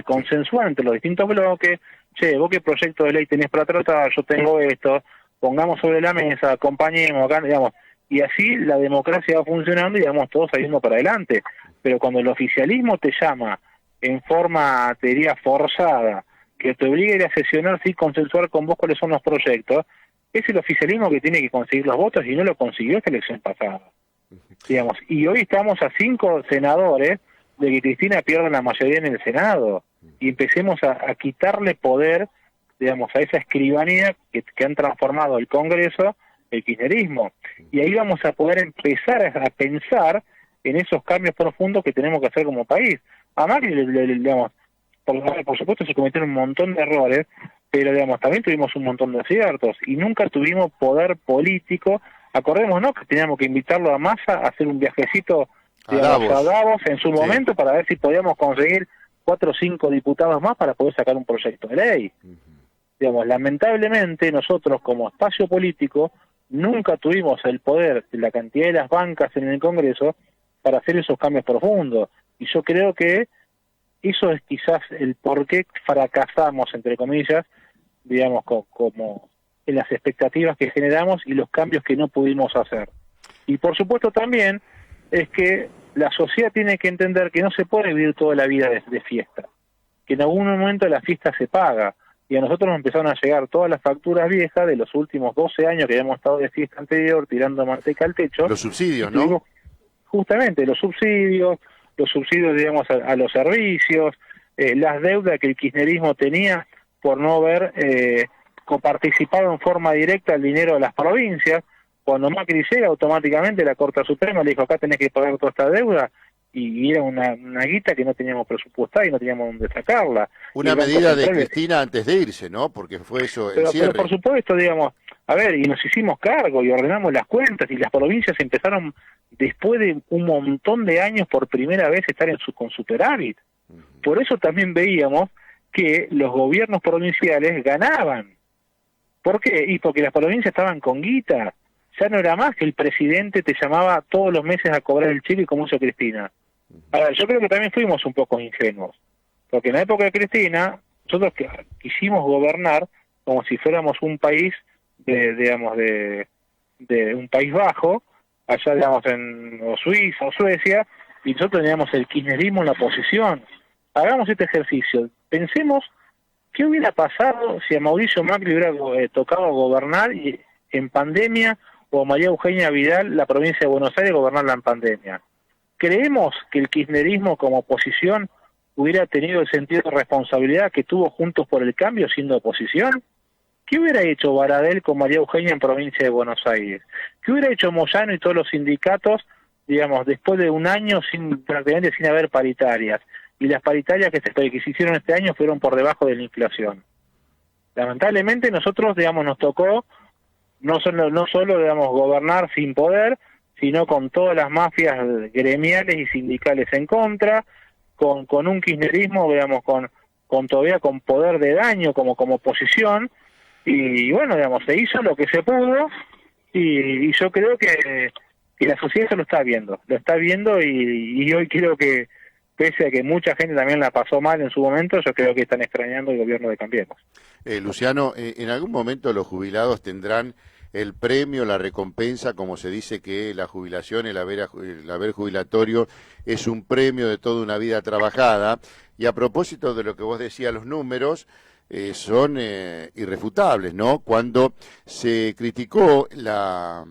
consensúan entre los distintos bloques. Che, vos qué proyecto de ley tenés para tratar, yo tengo esto, pongamos sobre la mesa, acompañemos acá, digamos, y así la democracia va funcionando y vamos todos saliendo para adelante. Pero cuando el oficialismo te llama en forma, te diría, forzada, que te obliga a ir a sesionar sin consensuar con vos cuáles son los proyectos, es el oficialismo que tiene que conseguir los votos, y no lo consiguió esta elección pasada. Digamos, y hoy estamos a 5 senadores de que Cristina pierda la mayoría en el Senado, y empecemos a quitarle poder, digamos, a esa escribanía que han transformado el Congreso, el kirchnerismo, y ahí vamos a poder empezar a pensar en esos cambios profundos que tenemos que hacer como país. A Macri, digamos, por supuesto se cometieron un montón de errores, pero, digamos, también tuvimos un montón de aciertos, y nunca tuvimos poder político. Acordémonos que teníamos que invitarlo a Massa a hacer un viajecito, digamos, a Davos en su momento, para ver si podíamos conseguir 4 o 5 diputados más para poder sacar un proyecto de ley. Digamos, lamentablemente nosotros como espacio político nunca tuvimos el poder de la cantidad de las bancas en el Congreso para hacer esos cambios profundos, y yo creo que eso es quizás el por qué fracasamos, entre comillas, digamos, como en las expectativas que generamos y los cambios que no pudimos hacer. Y por supuesto también es que la sociedad tiene que entender que no se puede vivir toda la vida de fiesta, que en algún momento la fiesta se paga, y a nosotros nos empezaron a llegar todas las facturas viejas de los últimos 12 años que habíamos estado de fiesta anterior, tirando manteca al techo. Los subsidios, ¿no? Justamente, los subsidios, digamos, a los servicios, las deudas que el kirchnerismo tenía por no haber coparticipado en forma directa el dinero de las provincias, Cuando Macri llega, automáticamente la Corte Suprema le dijo, acá tenés que pagar toda esta deuda, y era una guita que no teníamos presupuestada y no teníamos dónde sacarla. Una medida de Cristina antes de irse, ¿no? Porque fue eso el cierre. Pero por supuesto, digamos, a ver, y nos hicimos cargo y ordenamos las cuentas y las provincias empezaron, después de un montón de años, por primera vez estar con superávit. Por eso también veíamos que los gobiernos provinciales ganaban. ¿Por qué? Y porque las provincias estaban con guita. Ya no era más que el presidente te llamaba todos los meses a cobrar el chile como hizo Cristina. A ver, yo creo que también fuimos un poco ingenuos, porque en la época de Cristina nosotros quisimos gobernar como si fuéramos un país de un país bajo, allá digamos o Suiza o Suecia, y nosotros teníamos el kirchnerismo en la oposición. Hagamos este ejercicio, pensemos qué hubiera pasado si a Mauricio Macri hubiera tocado gobernar en pandemia, o a María Eugenia Vidal la provincia de Buenos Aires gobernarla en pandemia. ¿Creemos que el kirchnerismo como oposición hubiera tenido el sentido de responsabilidad que tuvo Juntos por el Cambio siendo oposición? ¿Qué hubiera hecho Baradel con María Eugenia en provincia de Buenos Aires? ¿Qué hubiera hecho Moyano y todos los sindicatos, digamos, después de un año prácticamente sin haber paritarias? Y las paritarias que se hicieron este año fueron por debajo de la inflación. Lamentablemente nosotros, digamos, nos tocó no solo digamos, gobernar sin poder, sino con todas las mafias gremiales y sindicales en contra, con un kirchnerismo, digamos, todavía con poder de daño como oposición, y bueno, digamos, se hizo lo que se pudo, y yo creo que la sociedad eso lo está viendo, y hoy creo que, pese a que mucha gente también la pasó mal en su momento, yo creo que están extrañando el gobierno de Cambiemos. Luciano, en algún momento los jubilados tendrán el premio, la recompensa, como se dice que la jubilación, el haber jubilatorio es un premio de toda una vida trabajada. Y a propósito de lo que vos decías, los números son irrefutables, ¿no? Cuando se criticó la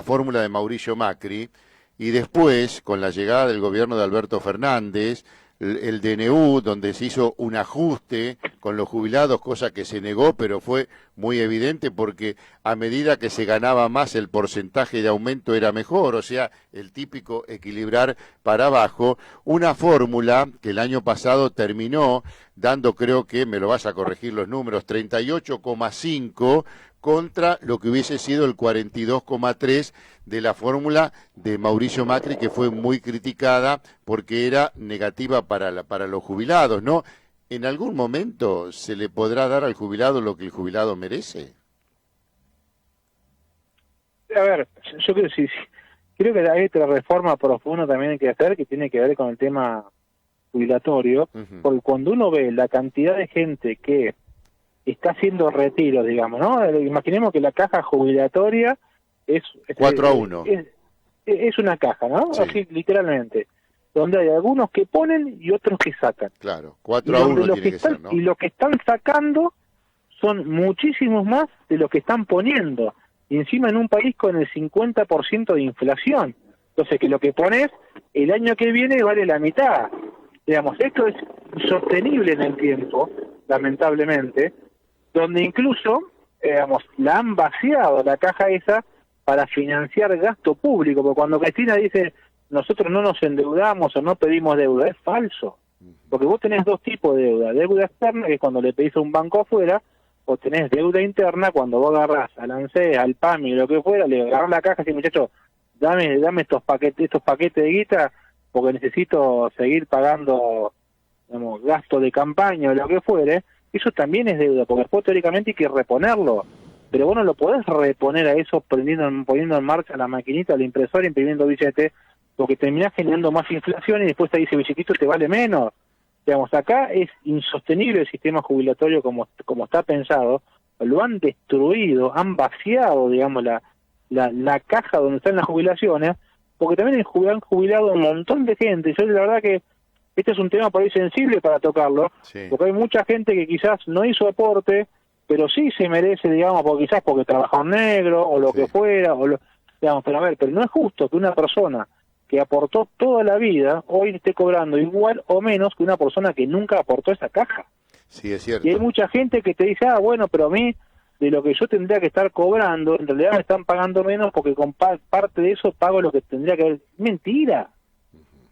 fórmula de Mauricio Macri y después, con la llegada del gobierno de Alberto Fernández, el DNU, donde se hizo un ajuste con los jubilados, cosa que se negó, pero fue muy evidente porque a medida que se ganaba más el porcentaje de aumento era mejor, o sea, el típico equilibrar para abajo, una fórmula que el año pasado terminó dando, creo que, me lo vas a corregir los números, 38,5 contra lo que hubiese sido el 42,3 de la fórmula de Mauricio Macri, que fue muy criticada porque era negativa para los jubilados, ¿no? ¿En algún momento se le podrá dar al jubilado lo que el jubilado merece? A ver, yo creo que hay otra reforma profunda también hay que hacer, que tiene que ver con el tema jubilatorio, porque cuando uno ve la cantidad de gente que está haciendo retiros, digamos, ¿no? Imaginemos que la caja jubilatoria es 4-1. Es una caja, ¿no? Sí. Así, literalmente. Donde hay algunos que ponen y otros que sacan. Claro, 4-1 tiene que ser, ¿no? Y los que están sacando son muchísimos más de los que están poniendo. Y encima en un país con el 50% de inflación. Entonces, que lo que pones el año que viene vale la mitad. Digamos, esto es sostenible en el tiempo, lamentablemente, donde incluso, digamos, la han vaciado la caja esa para financiar gasto público, porque cuando Cristina dice nosotros no nos endeudamos o no pedimos deuda, es falso, porque vos tenés dos tipos de deuda externa, que es cuando le pedís a un banco afuera, o tenés deuda interna cuando vos agarrás al ANSES, al PAMI, lo que fuera, le agarrás la caja y decís, muchachos, dame estos paquetes de guita, porque necesito seguir pagando, digamos, gasto de campaña o lo que fuere. Eso también es deuda, porque después teóricamente hay que reponerlo, pero vos no lo podés reponer a eso poniendo en marcha la maquinita, la impresora, imprimiendo billetes, porque terminás generando más inflación y después ahí ese billetito te vale menos. Digamos, acá es insostenible el sistema jubilatorio como está pensado, lo han destruido, han vaciado, digamos, la caja donde están las jubilaciones, porque también han jubilado un montón de gente. Yo la verdad que este es un tema por ahí sensible para tocarlo, sí, porque hay mucha gente que quizás no hizo aporte, pero sí se merece, digamos, porque trabajó en negro o lo sí, que fuera, digamos, pero a ver, pero no es justo que una persona que aportó toda la vida hoy esté cobrando igual o menos que una persona que nunca aportó esa caja. Sí, es cierto. Y hay mucha gente que te dice, bueno, pero a mí de lo que yo tendría que estar cobrando, en realidad me están pagando menos porque con parte de eso pago lo que tendría que haber. Mentira.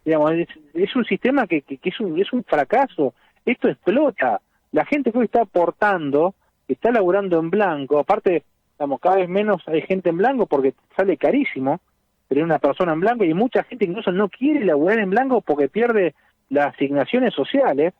Digamos, es un sistema que es un fracaso. Esto explota. La gente que hoy está aportando, está laburando en blanco, aparte, digamos, cada vez menos hay gente en blanco porque sale carísimo tener una persona en blanco, y mucha gente incluso no quiere laburar en blanco porque pierde las asignaciones sociales.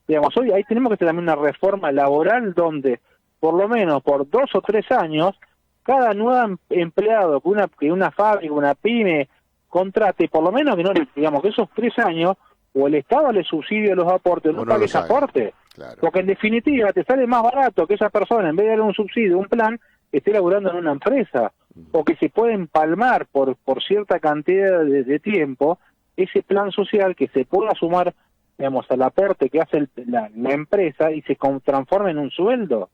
Digamos, hoy ahí tenemos que hacer también una reforma laboral donde, por lo menos por 2 o 3 años, cada nuevo empleado que una fábrica, una pyme, contrate, por lo menos que no, digamos, que esos 3 años, o el Estado le subsidie los aportes, no pague ese aporte. Claro. Porque en definitiva te sale más barato que esa persona, en vez de darle un subsidio, un plan, esté laburando en una empresa, o que se puede empalmar por cierta cantidad de tiempo ese plan social que se pueda sumar, digamos, al aporte que hace la empresa y se transforma en un sueldo.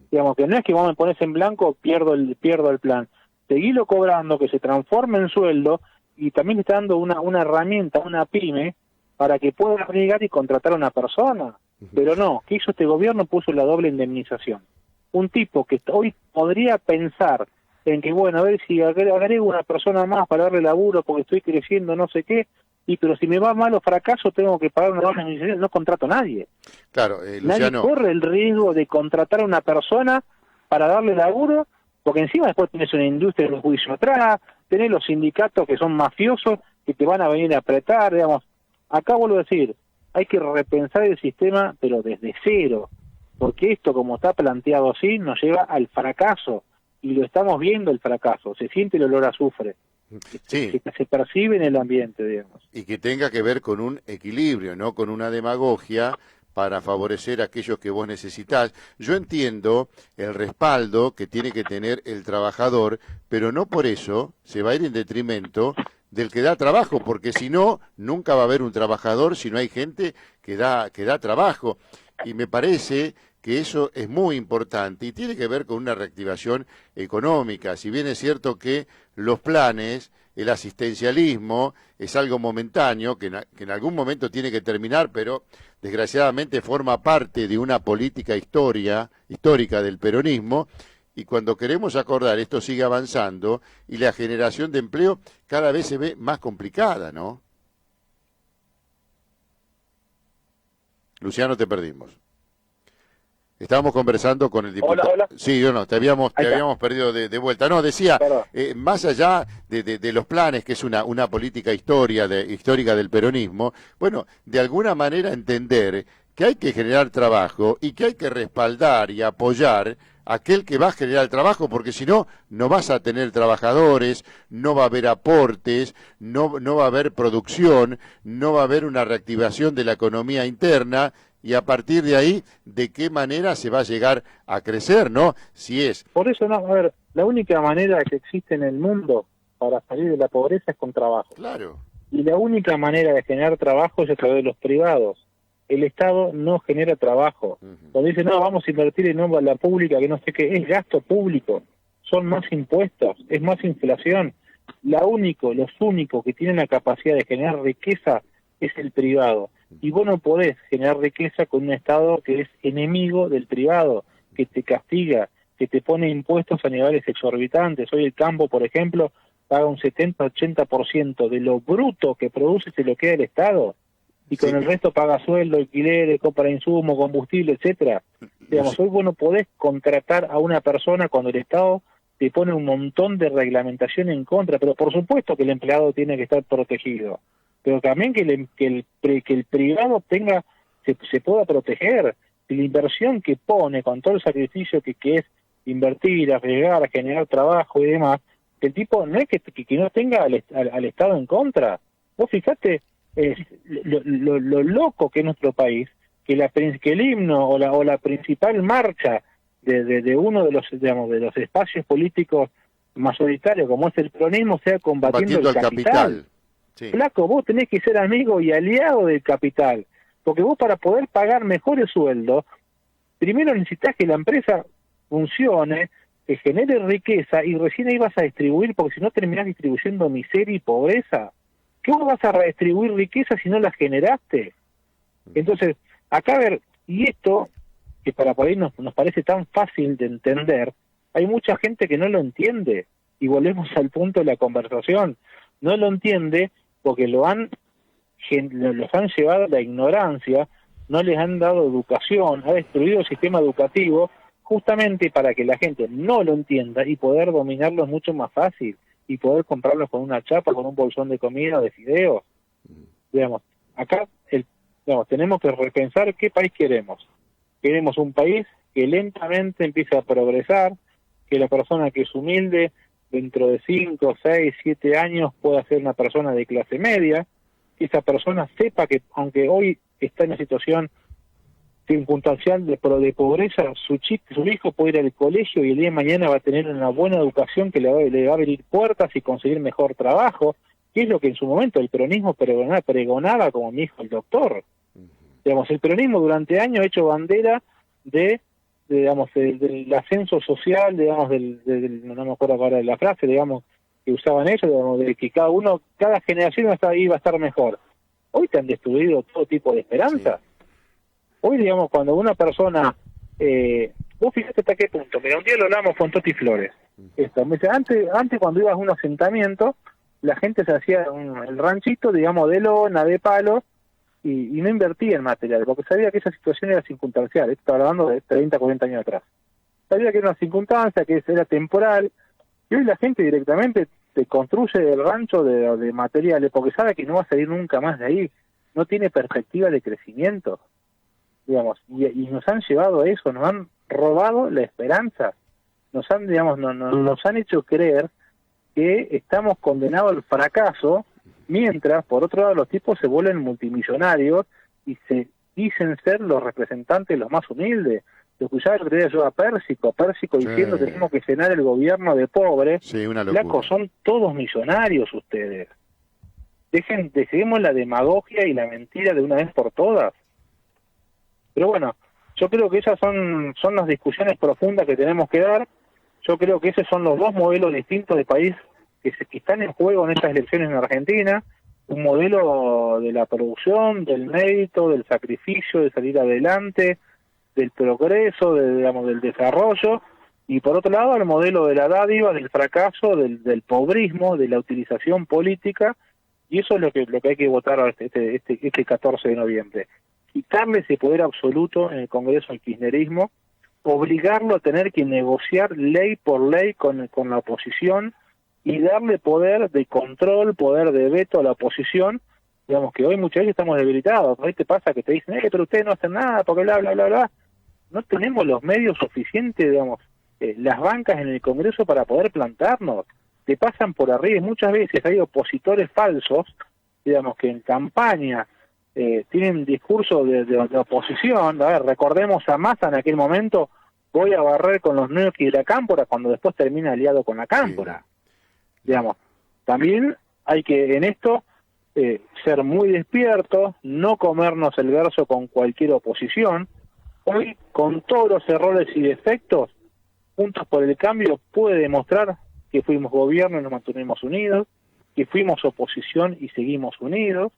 Digamos, que no es que vos me pones en blanco, pierdo el plan. Seguilo cobrando, que se transforme en sueldo, y también le está dando una herramienta, una pyme, para que pueda llegar y contratar a una persona. Pero no, ¿qué hizo este gobierno? Puso la doble indemnización. Un tipo que hoy podría pensar en que, bueno, a ver si agrego una persona más para darle laburo porque estoy creciendo, no sé qué, pero si me va mal o fracaso tengo que pagar una doble indemnización, no contrato a nadie. Claro, Luciano. Nadie corre el riesgo de contratar a una persona para darle laburo, porque encima después tenés una industria de juicio atrás, tenés los sindicatos que son mafiosos, que te van a venir a apretar, digamos. Acá vuelvo a decir, hay que repensar el sistema, pero desde cero, porque esto, como está planteado así, nos lleva al fracaso, y lo estamos viendo el fracaso, se siente el olor a azufre, sí, que se percibe en el ambiente, digamos. Y que tenga que ver con un equilibrio, no con una demagogia para favorecer a aquellos que vos necesitás. Yo entiendo el respaldo que tiene que tener el trabajador, pero no por eso se va a ir en detrimento del que da trabajo, porque si no, nunca va a haber un trabajador si no hay gente que da trabajo. Y me parece que eso es muy importante y tiene que ver con una reactivación económica. Si bien es cierto que los planes, el asistencialismo es algo momentáneo, que en algún momento tiene que terminar, pero desgraciadamente forma parte de una política histórica del peronismo, y cuando queremos acordar esto sigue avanzando y la generación de empleo cada vez se ve más complicada, ¿no? Luciano, te perdimos. Estábamos conversando con el diputado. Hola. Sí, te habíamos perdido de vuelta. No, decía, más allá de los planes, que es una política histórica del peronismo, bueno, de alguna manera entender que hay que generar trabajo y que hay que respaldar y apoyar a aquel que va a generar el trabajo, porque si no, no vas a tener trabajadores, no va a haber aportes, no va a haber producción, no va a haber una reactivación de la economía interna. Y a partir de ahí, ¿de qué manera se va a llegar a crecer, no? Si es... Por eso, no, a ver, la única manera que existe en el mundo para salir de la pobreza es con trabajo. Claro. Y la única manera de generar trabajo es a través de los privados. El Estado no genera trabajo. Cuando dice, no, vamos a invertir en obra la pública, que no sé qué, es gasto público. Son más impuestos, es más inflación. Los únicos que tienen la capacidad de generar riqueza es el privado. Y vos no podés generar riqueza con un Estado que es enemigo del privado, que te castiga, que te pone impuestos a niveles exorbitantes. Hoy el campo, por ejemplo, paga un 70-80% de lo bruto que produce, se lo queda el Estado, y con el resto paga sueldo, alquileres, compra insumos, combustible, etcétera. Digamos, hoy vos no podés contratar a una persona cuando el Estado te pone un montón de reglamentación en contra, pero por supuesto que el empleado tiene que estar protegido, pero también que el privado se pueda proteger. Y la inversión que pone, con todo el sacrificio que es invertir, arriesgar, a generar trabajo y demás, que el tipo no es que no tenga al Estado en contra. Vos fijate lo loco que es nuestro país, que el himno o la principal marcha de uno de los espacios políticos mayoritarios, como es el peronismo, sea combatiendo el capital. Sí. Flaco, vos tenés que ser amigo y aliado del capital, porque vos, para poder pagar mejores sueldos, primero necesitas que la empresa funcione, que genere riqueza, y recién ahí vas a distribuir, porque si no terminás distribuyendo miseria y pobreza. ¿Qué vos vas a redistribuir riqueza si no la generaste? Entonces, acá a ver, y esto, que para por ahí nos parece tan fácil de entender, hay mucha gente que no lo entiende, y volvemos al punto de la conversación, no lo entiende porque los han llevado a la ignorancia, no les han dado educación, ha destruido el sistema educativo justamente para que la gente no lo entienda y poder dominarlo es mucho más fácil y poder comprarlos con una chapa, con un bolsón de comida, de fideos. Digamos, acá tenemos que repensar qué país queremos. Queremos un país que lentamente empiece a progresar, que la persona que es humilde dentro de 5, 6, 7 años pueda ser una persona de clase media, que esa persona sepa que aunque hoy está en una situación circunstancial de pobreza, su hijo puede ir al colegio y el día de mañana va a tener una buena educación que le va a abrir puertas y conseguir mejor trabajo, que es lo que en su momento el peronismo pregonaba como mi hijo el doctor. Digamos, el peronismo durante años ha hecho bandera del ascenso social, digamos, no me acuerdo ahora de la frase, digamos, que usaban ellos, digamos, de que cada generación iba a estar mejor. Hoy te han destruido todo tipo de esperanza. Sí. Hoy, digamos, cuando una persona, vos fíjate hasta qué punto, mira, un día lo hablamos con Toti Flores, antes cuando ibas a un asentamiento, la gente se hacía el ranchito, digamos, de lona, de palo, y no invertía en material, porque sabía que esa situación era circunstancial, estaba hablando de 30, 40 años atrás. Sabía que era una circunstancia, que era temporal, y hoy la gente directamente te construye el rancho de materiales, porque sabe que no va a salir nunca más de ahí, no tiene perspectiva de crecimiento, digamos, y nos han llevado a eso, nos han robado la esperanza, nos han hecho creer que estamos condenados al fracaso, mientras, por otro lado, los tipos se vuelven multimillonarios y se dicen ser los representantes los más humildes. Lo escuchaba el otro día yo a Pérsico diciendo que tenemos que llenar el gobierno de pobres. Sí, una locura. Flacos, son todos millonarios ustedes. Dejemos la demagogia y la mentira de una vez por todas. Pero bueno, yo creo que esas son las discusiones profundas que tenemos que dar. Yo creo que esos son los dos modelos distintos de país que están en juego en estas elecciones en Argentina, un modelo de la producción, del mérito, del sacrificio, de salir adelante, del progreso, del desarrollo, y por otro lado el modelo de la dádiva, del fracaso, del pobrismo, de la utilización política, y eso es lo que hay que votar este 14 de noviembre. Quitarle ese poder absoluto en el Congreso al kirchnerismo, obligarlo a tener que negociar ley por ley con la oposición, y darle poder de control, poder de veto a la oposición, digamos que hoy muchas veces estamos debilitados. Hoy te pasa que te dicen, pero ustedes no hacen nada, porque bla, bla, bla, bla. No tenemos los medios suficientes, digamos, las bancas en el Congreso para poder plantarnos. Te pasan por arriba y muchas veces hay opositores falsos, digamos, que en campaña tienen discurso de oposición. A ver, recordemos a Massa en aquel momento, voy a barrer con los ñoquis de la cámpora, cuando después termina aliado con la cámpora. Sí. Digamos, también hay que en esto ser muy despiertos, no comernos el verso con cualquier oposición. Hoy, con todos los errores y defectos, Juntos por el Cambio puede demostrar que fuimos gobierno y nos mantuvimos unidos, que fuimos oposición y seguimos unidos,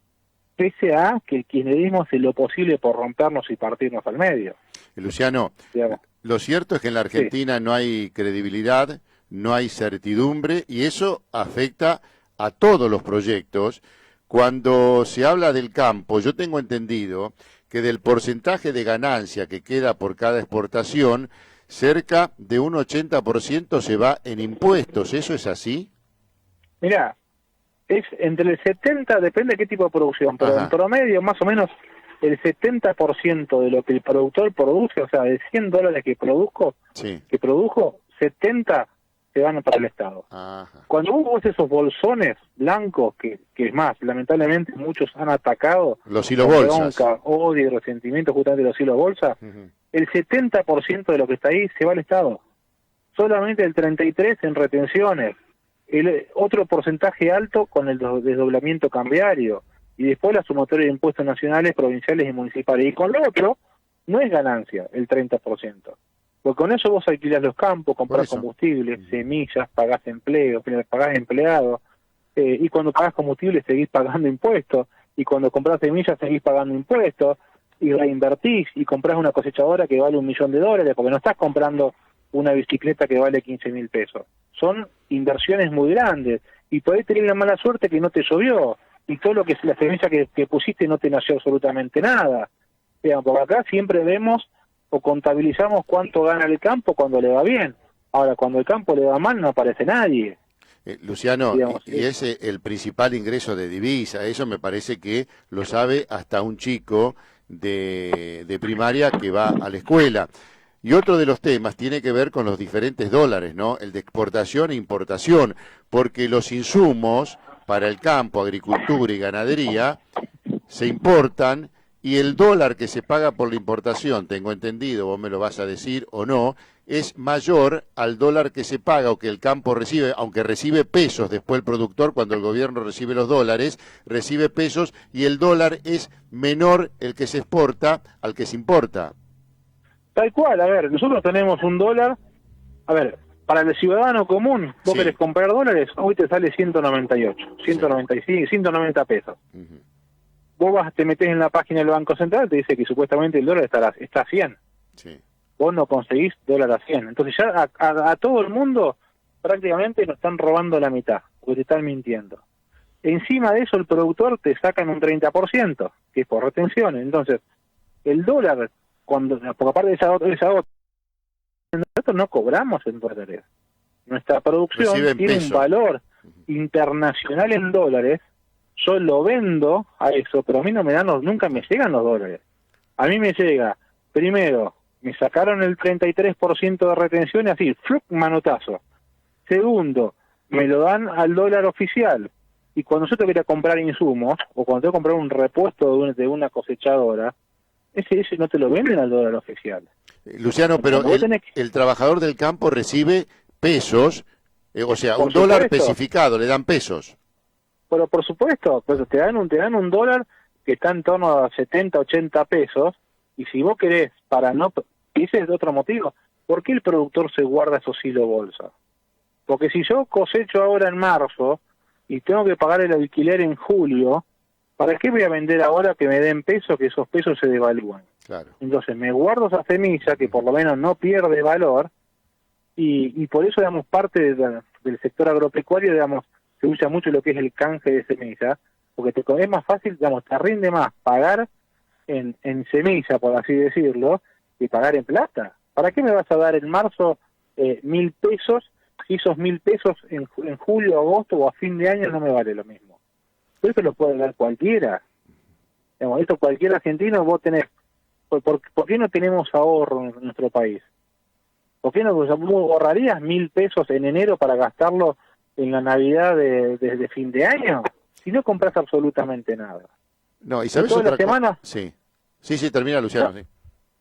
pese a que el kirchnerismo hace lo posible por rompernos y partirnos al medio. Luciano, digamos, lo cierto es que en la Argentina sí, no hay credibilidad, no hay certidumbre, y eso afecta a todos los proyectos. Cuando se habla del campo, yo tengo entendido que del porcentaje de ganancia que queda por cada exportación, cerca de un 80% se va en impuestos. ¿Eso es así? Mirá, es entre el 70%, depende de qué tipo de producción, pero en promedio más o menos el 70% de lo que el productor produce, o sea, de $100 que produjo, 70 se van para el Estado. Ajá. Cuando hubo esos bolsones blancos, que es más, lamentablemente muchos han atacado, los hilos bolsas, bronca, odio y resentimiento justamente de los hilos bolsa, el 70% de lo que está ahí se va al Estado. Solamente el 33% en retenciones, el otro porcentaje alto con el desdoblamiento cambiario, y después la sumatoria de impuestos nacionales, provinciales y municipales. Y con lo otro, no es ganancia el 30%. Porque con eso vos alquilás los campos, comprás combustibles, semillas, pagás empleo, pagás empleados, y cuando pagás combustible seguís pagando impuestos, y cuando comprás semillas seguís pagando impuestos. y reinvertís y comprás una cosechadora que vale $1.000.000, porque no estás comprando una bicicleta que vale 15.000 pesos. Son inversiones muy grandes y podés tener la mala suerte que no te llovió y todo lo que es la semilla que pusiste no te nació absolutamente nada. Digamos, porque acá siempre vemos o contabilizamos cuánto gana el campo cuando le va bien. Ahora, cuando el campo le va mal no aparece nadie. Luciano, Digamos, y es el principal ingreso de divisa, eso me parece que lo sabe hasta un chico de primaria que va a la escuela. Y otro de los temas tiene que ver con los diferentes dólares, ¿no? El de exportación e importación, porque los insumos para el campo, agricultura y ganadería se importan y el dólar que se paga por la importación, tengo entendido, vos me lo vas a decir o no, es mayor al dólar que se paga o que el campo recibe, aunque recibe pesos después el productor, cuando el gobierno recibe los dólares, recibe pesos y el dólar es menor el que se exporta al que se importa. Tal cual, a ver, nosotros tenemos un dólar, a ver, para el ciudadano común, vos querés comprar dólares, hoy te sale 198, 195, 190 pesos. Vos te metés en la página del Banco Central, te dice que supuestamente el dólar está a 100. Sí. Vos no conseguís dólar a 100. Entonces ya a todo el mundo prácticamente nos están robando la mitad, porque te están mintiendo. Encima de eso el productor te sacan un 30%, que es por retenciones. Entonces, el dólar, porque aparte de esa otra, nosotros no cobramos en dólares. Nuestra producción tiene un valor internacional en dólares. Yo lo vendo a eso, pero a mí nunca me llegan los dólares. A mí me llega, primero, me sacaron el 33% de retención y así, ¡fluc! Manotazo. Segundo, me lo dan al dólar oficial. Y cuando yo te voy a comprar insumos, o cuando te voy a comprar un repuesto de una cosechadora, ese no te lo venden al dólar oficial. Luciano, pero el trabajador del campo recibe pesos, o sea, un dólar especificado, le dan pesos. Pero por supuesto, pues te dan un dólar que está en torno a 70, 80 pesos, y si vos querés, y ese es otro motivo, ¿por qué el productor se guarda esos hilo bolsa? Porque si yo cosecho ahora en marzo, y tengo que pagar el alquiler en julio, ¿para qué voy a vender ahora que me den pesos, que esos pesos se devalúan? Claro. Entonces me guardo esa semilla, que por lo menos no pierde valor, y por eso, digamos, parte del sector agropecuario, digamos, se usa mucho lo que es el canje de semilla, porque es más fácil, digamos, te rinde más pagar en semilla, por así decirlo, que pagar en plata. ¿Para qué me vas a dar en marzo 1.000 pesos si esos 1.000 pesos en julio, agosto o a fin de año no me vale lo mismo? Eso lo puede dar cualquiera. Digamos, esto cualquier argentino vos tenés. ¿Por qué no tenemos ahorro en nuestro país? ¿Por qué no vos ahorrarías 1.000 pesos en enero para gastarlo en la Navidad de fin de año? Si no compras absolutamente nada. No, ¿y sabes otra cosa? Sí, termina, Luciano.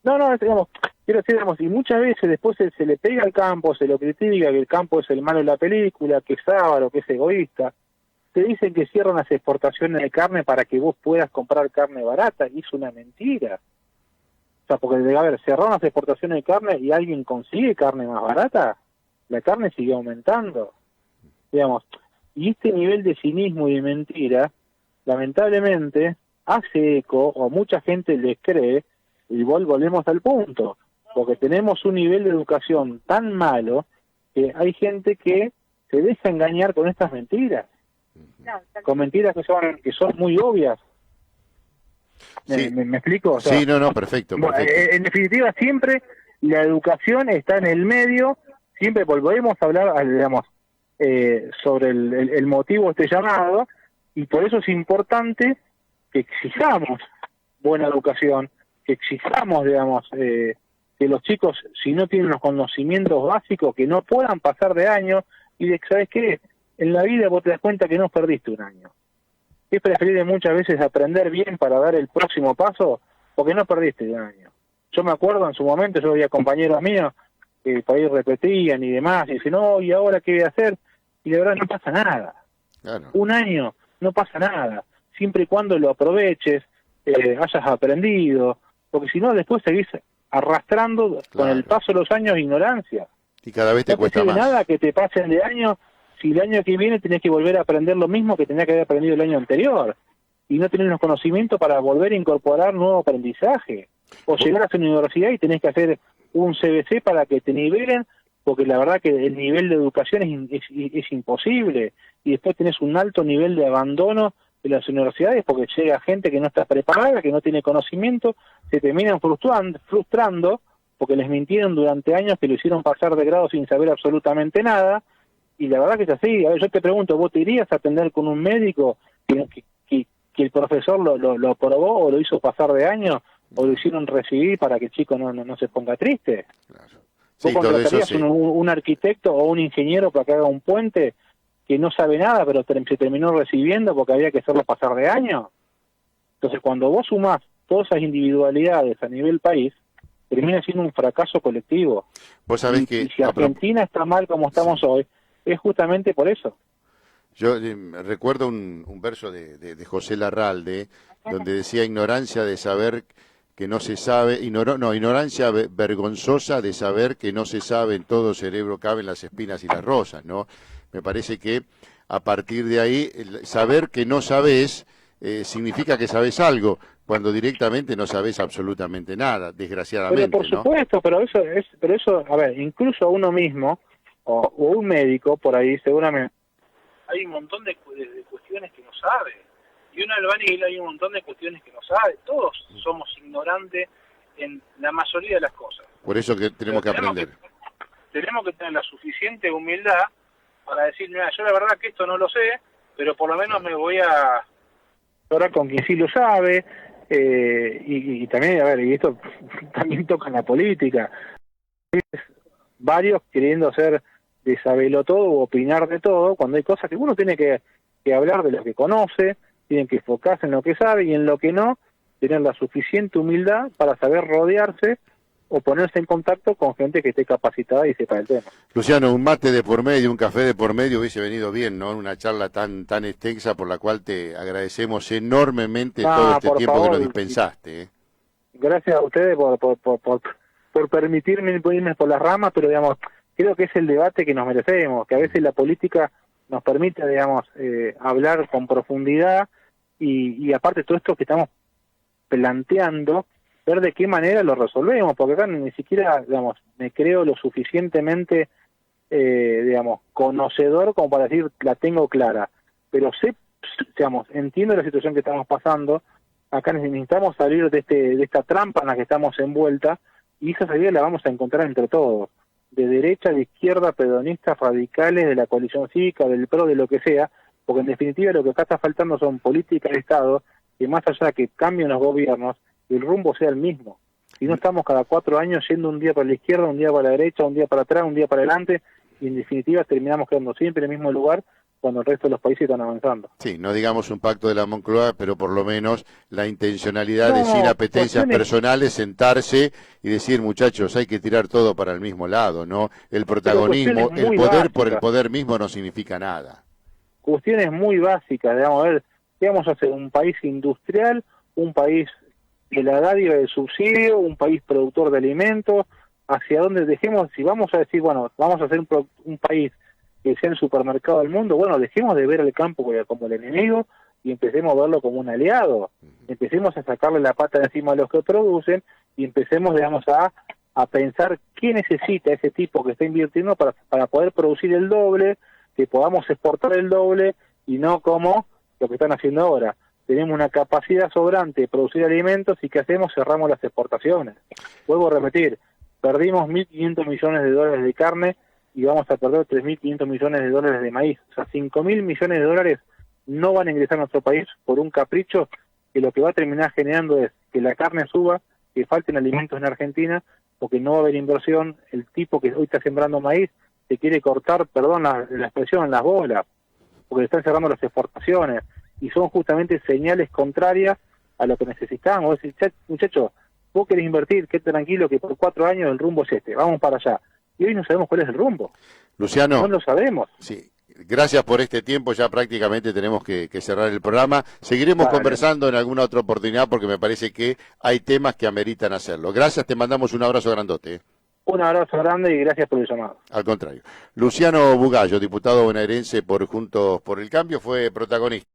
No, digamos, quiero decir, digamos, y muchas veces después se le pega al campo, se lo critica, que el campo es el malo de la película, que es avaro, que es egoísta. Te dicen que cierran las exportaciones de carne para que vos puedas comprar carne barata, y es una mentira. O sea, porque, a ver, cerraron las exportaciones de carne y alguien consigue carne más barata, la carne sigue aumentando. Digamos, y este nivel de cinismo y de mentira, lamentablemente, hace eco, o mucha gente les cree, y volvemos al punto, porque tenemos un nivel de educación tan malo que hay gente que se deja engañar con estas mentiras, con mentiras que son muy obvias. ¿Me explico? O sea, sí, no, perfecto. En definitiva, siempre la educación está en el medio, siempre volvemos a hablar, digamos, sobre el motivo de este llamado, y por eso es importante que exijamos buena educación, que exijamos, digamos, que los chicos, si no tienen los conocimientos básicos, que no puedan pasar de año, y de, ¿sabes qué? En la vida vos te das cuenta que no perdiste un año. Es preferible muchas veces aprender bien para dar el próximo paso, porque no perdiste un año. Yo me acuerdo en su momento, yo había compañeros míos que por ahí repetían y demás, y dicen, no, ¿y ahora qué voy a hacer? Y de verdad no pasa nada. Claro. Un año no pasa nada, siempre y cuando lo aproveches, hayas aprendido, porque si no después seguís arrastrando con el paso de los años ignorancia. Y cada vez te cuesta más. No te sirve nada que te pasen de año si el año que viene tenés que volver a aprender lo mismo que tenías que haber aprendido el año anterior. y no tenés los conocimientos para volver a incorporar nuevo aprendizaje. O llegar a la universidad y tenés que hacer un CBC para que te nivelen, porque la verdad que el nivel de educación es imposible. Y después tenés un alto nivel de abandono de las universidades porque llega gente que no está preparada, que no tiene conocimiento, se terminan frustrando porque les mintieron durante años, que lo hicieron pasar de grado sin saber absolutamente nada. Y la verdad que es así. A ver, yo te pregunto, ¿vos te irías a atender con un médico que el profesor lo aprobó o lo hizo pasar de año o lo hicieron recibir para que el chico no se ponga triste? Claro. ¿Vos Sí, todo eso contratarías sí. un arquitecto o un ingeniero para que haga un puente que no sabe nada, pero se terminó recibiendo porque había que hacerlo pasar de año? Entonces, cuando vos sumás todas esas individualidades a nivel país, termina siendo un fracaso colectivo. Vos sabés Y que... si Argentina está mal como estamos hoy, es justamente por eso. Yo recuerdo un verso de José Larralde, donde decía ignorancia de saber que no se sabe, ignorancia vergonzosa de saber que no se sabe, en todo cerebro caben las espinas y las rosas, ¿no? Me parece que a partir de ahí, saber que no sabés significa que sabés algo, cuando directamente no sabés absolutamente nada, desgraciadamente, Pero por ¿no? supuesto, pero eso, a ver, incluso uno mismo o un médico por ahí seguramente hay un montón de cuestiones que no sabe. Y un albañil hay un montón de cuestiones que no sabe. Todos somos ignorantes en la mayoría de las cosas. Por eso que tenemos que aprender. Tenemos que tener la suficiente humildad para decir, mira, yo la verdad que esto no lo sé, pero por lo menos me voy a hablar con quien sí lo sabe. Y también, a ver, y esto también toca en la política. Varios queriendo hacer de saberlo todo o opinar de todo, cuando hay cosas que uno tiene que hablar de lo que conoce, tienen que enfocarse en lo que sabe y en lo que no, tener la suficiente humildad para saber rodearse o ponerse en contacto con gente que esté capacitada y sepa el tema. Luciano, un mate de por medio, un café de por medio hubiese venido bien, ¿no? Una charla tan extensa por la cual te agradecemos enormemente todo este tiempo favor, que nos dispensaste. Gracias a ustedes por permitirme irme por las ramas, pero digamos, creo que es el debate que nos merecemos, que a veces la política nos permite, digamos, hablar con profundidad y aparte todo esto que estamos planteando, ver de qué manera lo resolvemos, porque acá ni siquiera, digamos, me creo lo suficientemente, digamos, conocedor como para decir la tengo clara, pero sé, digamos, entiendo la situación que estamos pasando, acá necesitamos salir de esta trampa en la que estamos envuelta y esa salida la vamos a encontrar entre todos, de derecha, de izquierda, peronistas, radicales, de la coalición cívica, del PRO, de lo que sea, porque en definitiva lo que acá está faltando son políticas de Estado que más allá de que cambien los gobiernos, el rumbo sea el mismo. Y no estamos cada 4 años yendo un día para la izquierda, un día para la derecha, un día para atrás, un día para adelante, y en definitiva terminamos quedando siempre en el mismo lugar cuando el resto de los países están avanzando. Sí, no digamos un pacto de la Moncloa, pero por lo menos la intencionalidad de sin apetencias personales, sentarse y decir, muchachos, hay que tirar todo para el mismo lado, ¿no? El protagonismo, el poder por el poder mismo no significa nada. Cuestiones muy básicas, digamos, a ver, ¿qué vamos a hacer? ¿Un país industrial? ¿Un país de la dádiva del subsidio? ¿Un país productor de alimentos? ¿Hacia dónde dejemos? Si vamos a decir, bueno, vamos a hacer un país que sea el supermercado del mundo, bueno, dejemos de ver el campo como el enemigo y empecemos a verlo como un aliado. Empecemos a sacarle la pata de encima a los que producen y empecemos, digamos, a pensar qué necesita ese tipo que está invirtiendo para poder producir el doble, que podamos exportar el doble y no como lo que están haciendo ahora. Tenemos una capacidad sobrante de producir alimentos y ¿qué hacemos? Cerramos las exportaciones. Vuelvo a repetir, perdimos 1.500 millones de dólares de carne y vamos a perder 3.500 millones de dólares de maíz. O sea, 5.000 millones de dólares no van a ingresar a nuestro país por un capricho que lo que va a terminar generando es que la carne suba, que falten alimentos en Argentina, porque no va a haber inversión. El tipo que hoy está sembrando maíz se quiere cortar, perdón la expresión, las bolas, porque están cerrando las exportaciones y son justamente señales contrarias a lo que necesitamos. Vos decís, muchachos, vos querés invertir, qué tranquilo que por 4 años el rumbo es este, vamos para allá. Y hoy no sabemos cuál es el rumbo. Luciano. No lo sabemos. Sí. Gracias por este tiempo, ya prácticamente tenemos que cerrar el programa. Seguiremos conversando en alguna otra oportunidad porque me parece que hay temas que ameritan hacerlo. Gracias, te mandamos un abrazo grandote. Un abrazo grande y gracias por el llamado. Al contrario. Luciano Bugallo, diputado bonaerense por Juntos por el Cambio, fue protagonista.